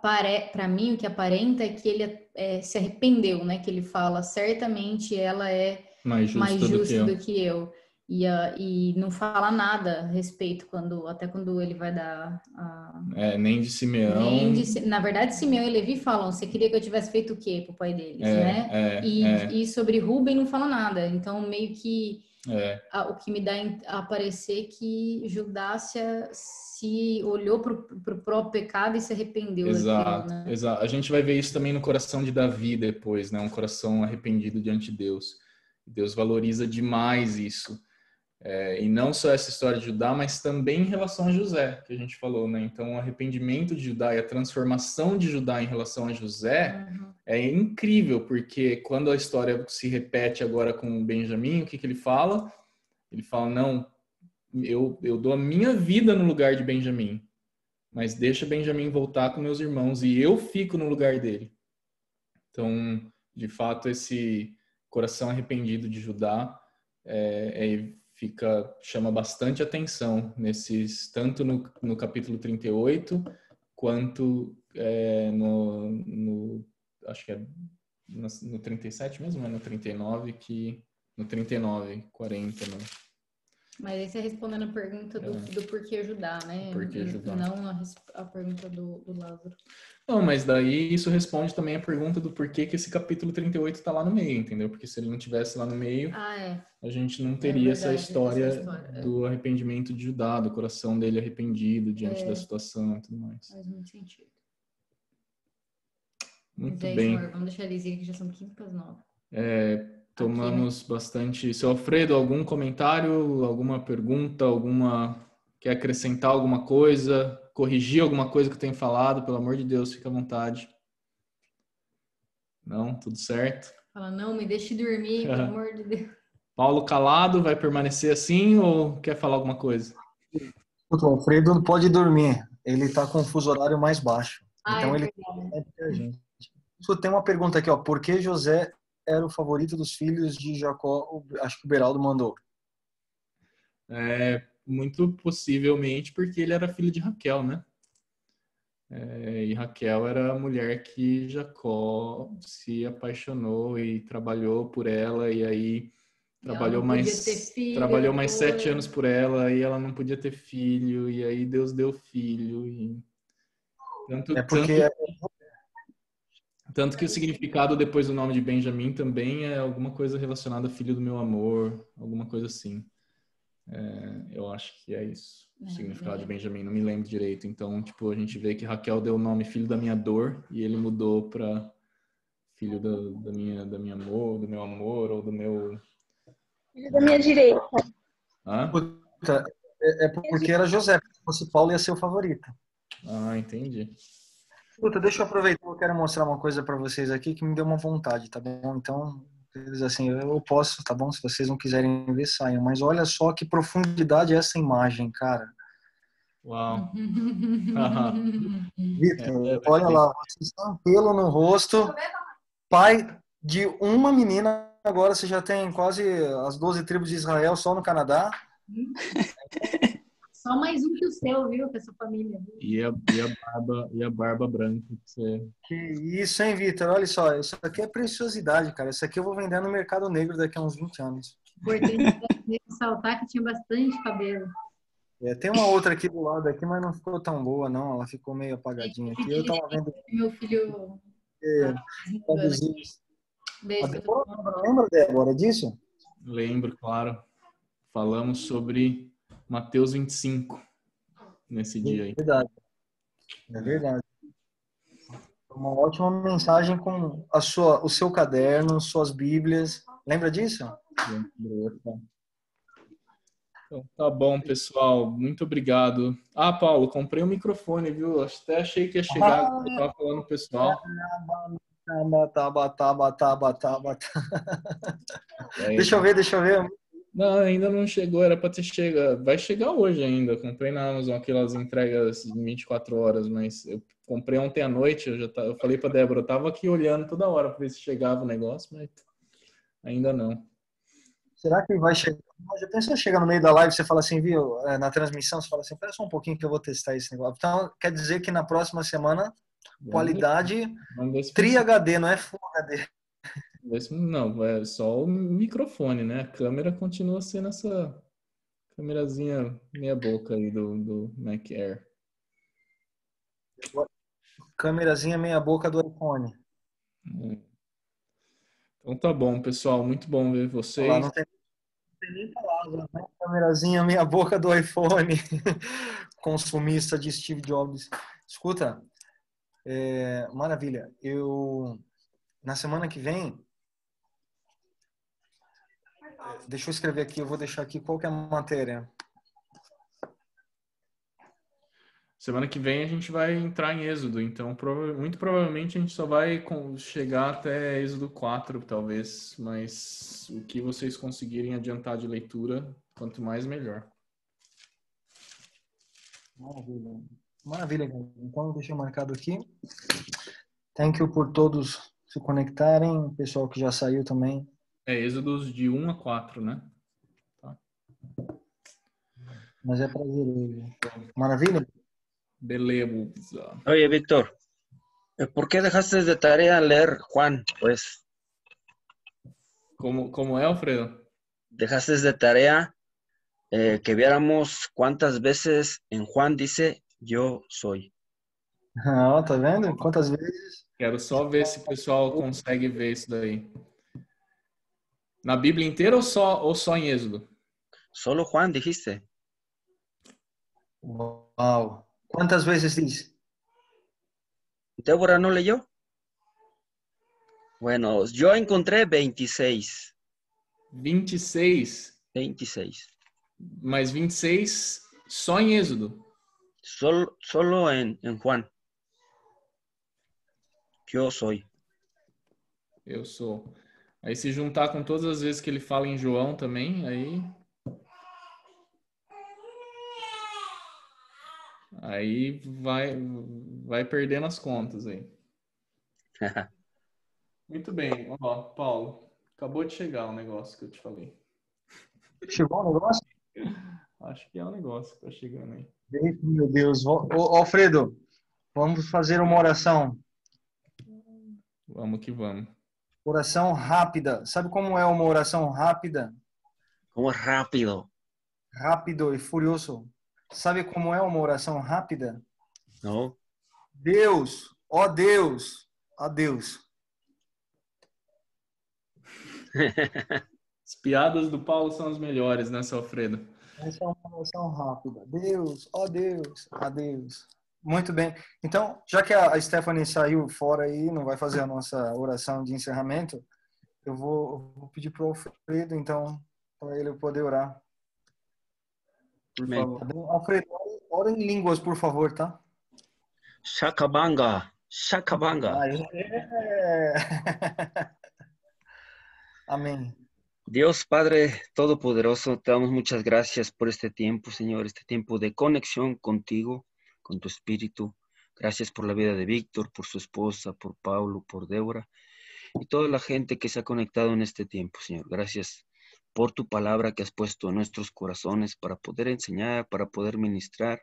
para mim o que aparenta é que ele se arrependeu, né? Que ele fala, certamente ela é mais justa do que eu. E não fala nada a respeito até quando ele vai dar nem de Simeão. Na verdade, Simeão e Levi falam, você queria que eu tivesse feito o quê pro pai deles, né? E sobre Rubem não fala nada. Então, meio que o que me dá a parecer que Judá se olhou pro próprio pecado e se arrependeu daquilo, né? Exato. A gente vai ver isso também no coração de Davi depois, né? Um coração arrependido diante de Deus. Deus valoriza demais isso. E não só essa história de Judá, mas também em relação a José, que a gente falou, né? Então, o arrependimento de Judá e a transformação de Judá em relação a José é incrível, porque quando a história se repete agora com Benjamim, o que ele fala? Ele fala, não, eu dou a minha vida no lugar de Benjamim, mas deixa Benjamim voltar com meus irmãos e eu fico no lugar dele. Então, de fato, esse coração arrependido de Judá chama bbastante atenção tanto no capítulo 38 quanto acho que é no 37 mesmo, no 39 no 39, 40, né? Mas aí você respondendo a pergunta do porquê ajudar, né? Porquê ajudar. Não a pergunta do Lázaro. Não, mas daí isso responde também a pergunta do porquê que esse capítulo 38 está lá no meio, entendeu? Porque se ele não tivesse lá no meio, a gente não teria essa história do arrependimento de Judá, do coração dele arrependido diante da situação e tudo mais. Faz muito sentido. Muito bem. Senhor, vamos deixar eles ir, que já são 15:09. Tomamos aqui, né? Bastante. Seu Alfredo, algum comentário, alguma pergunta, quer acrescentar alguma coisa, corrigir alguma coisa que eu tenho falado? Pelo amor de Deus, fica à vontade. Não? Tudo certo? Fala, não, me deixe dormir, pelo amor de Deus. Paulo calado, vai permanecer assim ou quer falar alguma coisa? O Alfredo não pode dormir, ele está com o fuso horário mais baixo. Então ele a gente. Tem uma pergunta aqui, ó. Por que José era o favorito dos filhos de Jacó? Acho que o Beraldo mandou. Muito possivelmente porque ele era filho de Raquel, né? E Raquel era a mulher que Jacó se apaixonou e trabalhou por ela, e aí trabalhou mais 7 anos por ela, e ela não podia ter filho, e aí Deus deu filho. E tanto que o significado depois do nome de Benjamim também é alguma coisa relacionada a filho do meu amor, alguma coisa assim. Eu acho que é isso, o significado de Benjamim, não me lembro direito. Então, tipo, a gente vê que Raquel deu o nome filho da minha dor, e ele mudou para filho do meu amor, ou do meu... Filho da minha direita. Hã? Puta, é porque era José, se fosse Paulo ia ser o favorito. Ah, entendi. Puta, deixa eu aproveitar, eu quero mostrar uma coisa para vocês aqui que me deu uma vontade, tá bom? Então, assim, eu posso, tá bom? Se vocês não quiserem ver, saiam. Mas olha só que profundidade é essa imagem, cara. Uau. Vitor, olha lá, vocês têm pelo no rosto, pai de uma menina, agora você já tem quase as 12 tribos de Israel só no Canadá. Só mais um que o seu, viu? Com essa família. E a barba branca. Que isso, hein, Vitor? Olha só, isso aqui é preciosidade, cara. Isso aqui eu vou vender no mercado negro daqui a uns 20 anos. Importante ressaltar que tinha bastante cabelo. Tem uma outra aqui do lado aqui, mas não ficou tão boa, não. Ela ficou meio apagadinha aqui. Eu tava vendo. Meu filho. Traduzir. Beijo. Lembra, Débora, disso? Lembro, claro. Falamos sobre Mateus 25 nesse dia aí. Verdade. É verdade. Uma ótima mensagem com o seu caderno, suas bíblias. Lembra disso? Então, tá bom, pessoal. Muito obrigado. Ah, Paulo, comprei um microfone, viu? Até achei que ia chegar. Eu tava falando pro pessoal. Deixa eu ver. Não, ainda não chegou, era para ter chegado. Vai chegar hoje ainda. Comprei na Amazon aquelas entregas de 24 horas, mas eu comprei ontem à noite. Eu falei para Débora, eu tava aqui olhando toda hora para ver se chegava o negócio, mas ainda não. Será que vai chegar? Já pensou chegar no meio da live e você fala assim, viu? Na transmissão você fala assim, espera só um pouquinho que eu vou testar esse negócio. Então, quer dizer que na próxima semana, qualidade Tri HD, não é Full HD. Não, é só o microfone, né? A câmera continua sendo essa câmerazinha meia boca aí do Mac Air. Câmerazinha meia boca do iPhone. Então tá bom, pessoal. Muito bom ver vocês. Olá, não tem nem palavra, né? Câmerazinha meia boca do iPhone. Consumista de Steve Jobs. Escuta, maravilha. Na semana que vem, deixa eu escrever aqui, eu vou deixar aqui qual que é a matéria. Semana que vem a gente vai entrar em Êxodo, então muito provavelmente a gente só vai chegar até Êxodo 4, talvez, mas o que vocês conseguirem adiantar de leitura, quanto mais, melhor. Maravilha. Maravilha, então deixa eu marcado aqui. Thank you por todos se conectarem, o pessoal que já saiu também. Êxodos de 1 a 4, né? Tá. Mas é prazeroso. Maravilha? Beleza. Oye, Víctor, ¿por qué dejaste de tarea leer Juan, pues? ¿Cómo es, Alfredo? Dejaste de tarea que viéramos cuántas veces en Juan dice yo soy. Ah, tá vendo? Quantas vezes? Quero só ver se o pessoal consegue ver isso daí. Na Bíblia inteira ou só em Êxodo? Solo Juan dijiste. Uau. Quantas vezes diz? ¿Débora no leyó? Bueno, yo encontré 26. 26? 26. Mas 26 só em Êxodo? Solo en Juan. Yo soy. Eu sou. Aí se juntar com todas as vezes que ele fala em João também, aí vai perdendo as contas aí. Muito bem. Ó, Paulo, acabou de chegar o negócio que eu te falei. Chegou o negócio? Acho que é o negócio que tá chegando aí. Meu Deus. Ô, Alfredo, Vamos fazer uma oração. Vamos que vamos. Oração rápida. Sabe como é uma oração rápida? Como rápido. Rápido e furioso. Sabe como é uma oração rápida? ¿No? Deus, ó Deus, ó Deus. As piadas do Paulo são as melhores, né, seu Alfredo? Essa é uma oração rápida. Deus, ó Deus, ó Deus. Muito bem. Então, já que a Stephanie saiu fora aí, não vai fazer a nossa oração de encerramento, eu vou pedir para o Alfredo, então, para ele poder orar. Por Amém. favor. Alfredo, ora em línguas, por favor, tá? Shakabanga. Shakabanga. Amém. Dios Padre Todopoderoso, te damos muchas gracias por este tiempo, Señor, este tiempo de conexión contigo, con tu Espíritu. Gracias por la vida de Víctor, por su esposa, por Paulo, por Débora y toda la gente que se ha conectado en este tiempo, Señor. Gracias por tu palabra que has puesto en nuestros corazones para poder enseñar, para poder ministrar,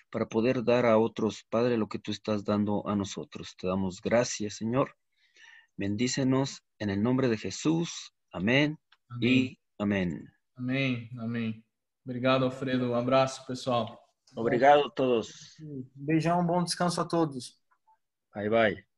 para poder dar a otros, Padre, lo que tú estás dando a nosotros. Te damos gracias, Señor. Bendícenos en el nombre de Jesús. Amén. Amém. E amém. Amém, amém. Obrigado, Alfredo. Um abraço, pessoal. Obrigado a todos. Beijão, bom descanso a todos. Bye, bye.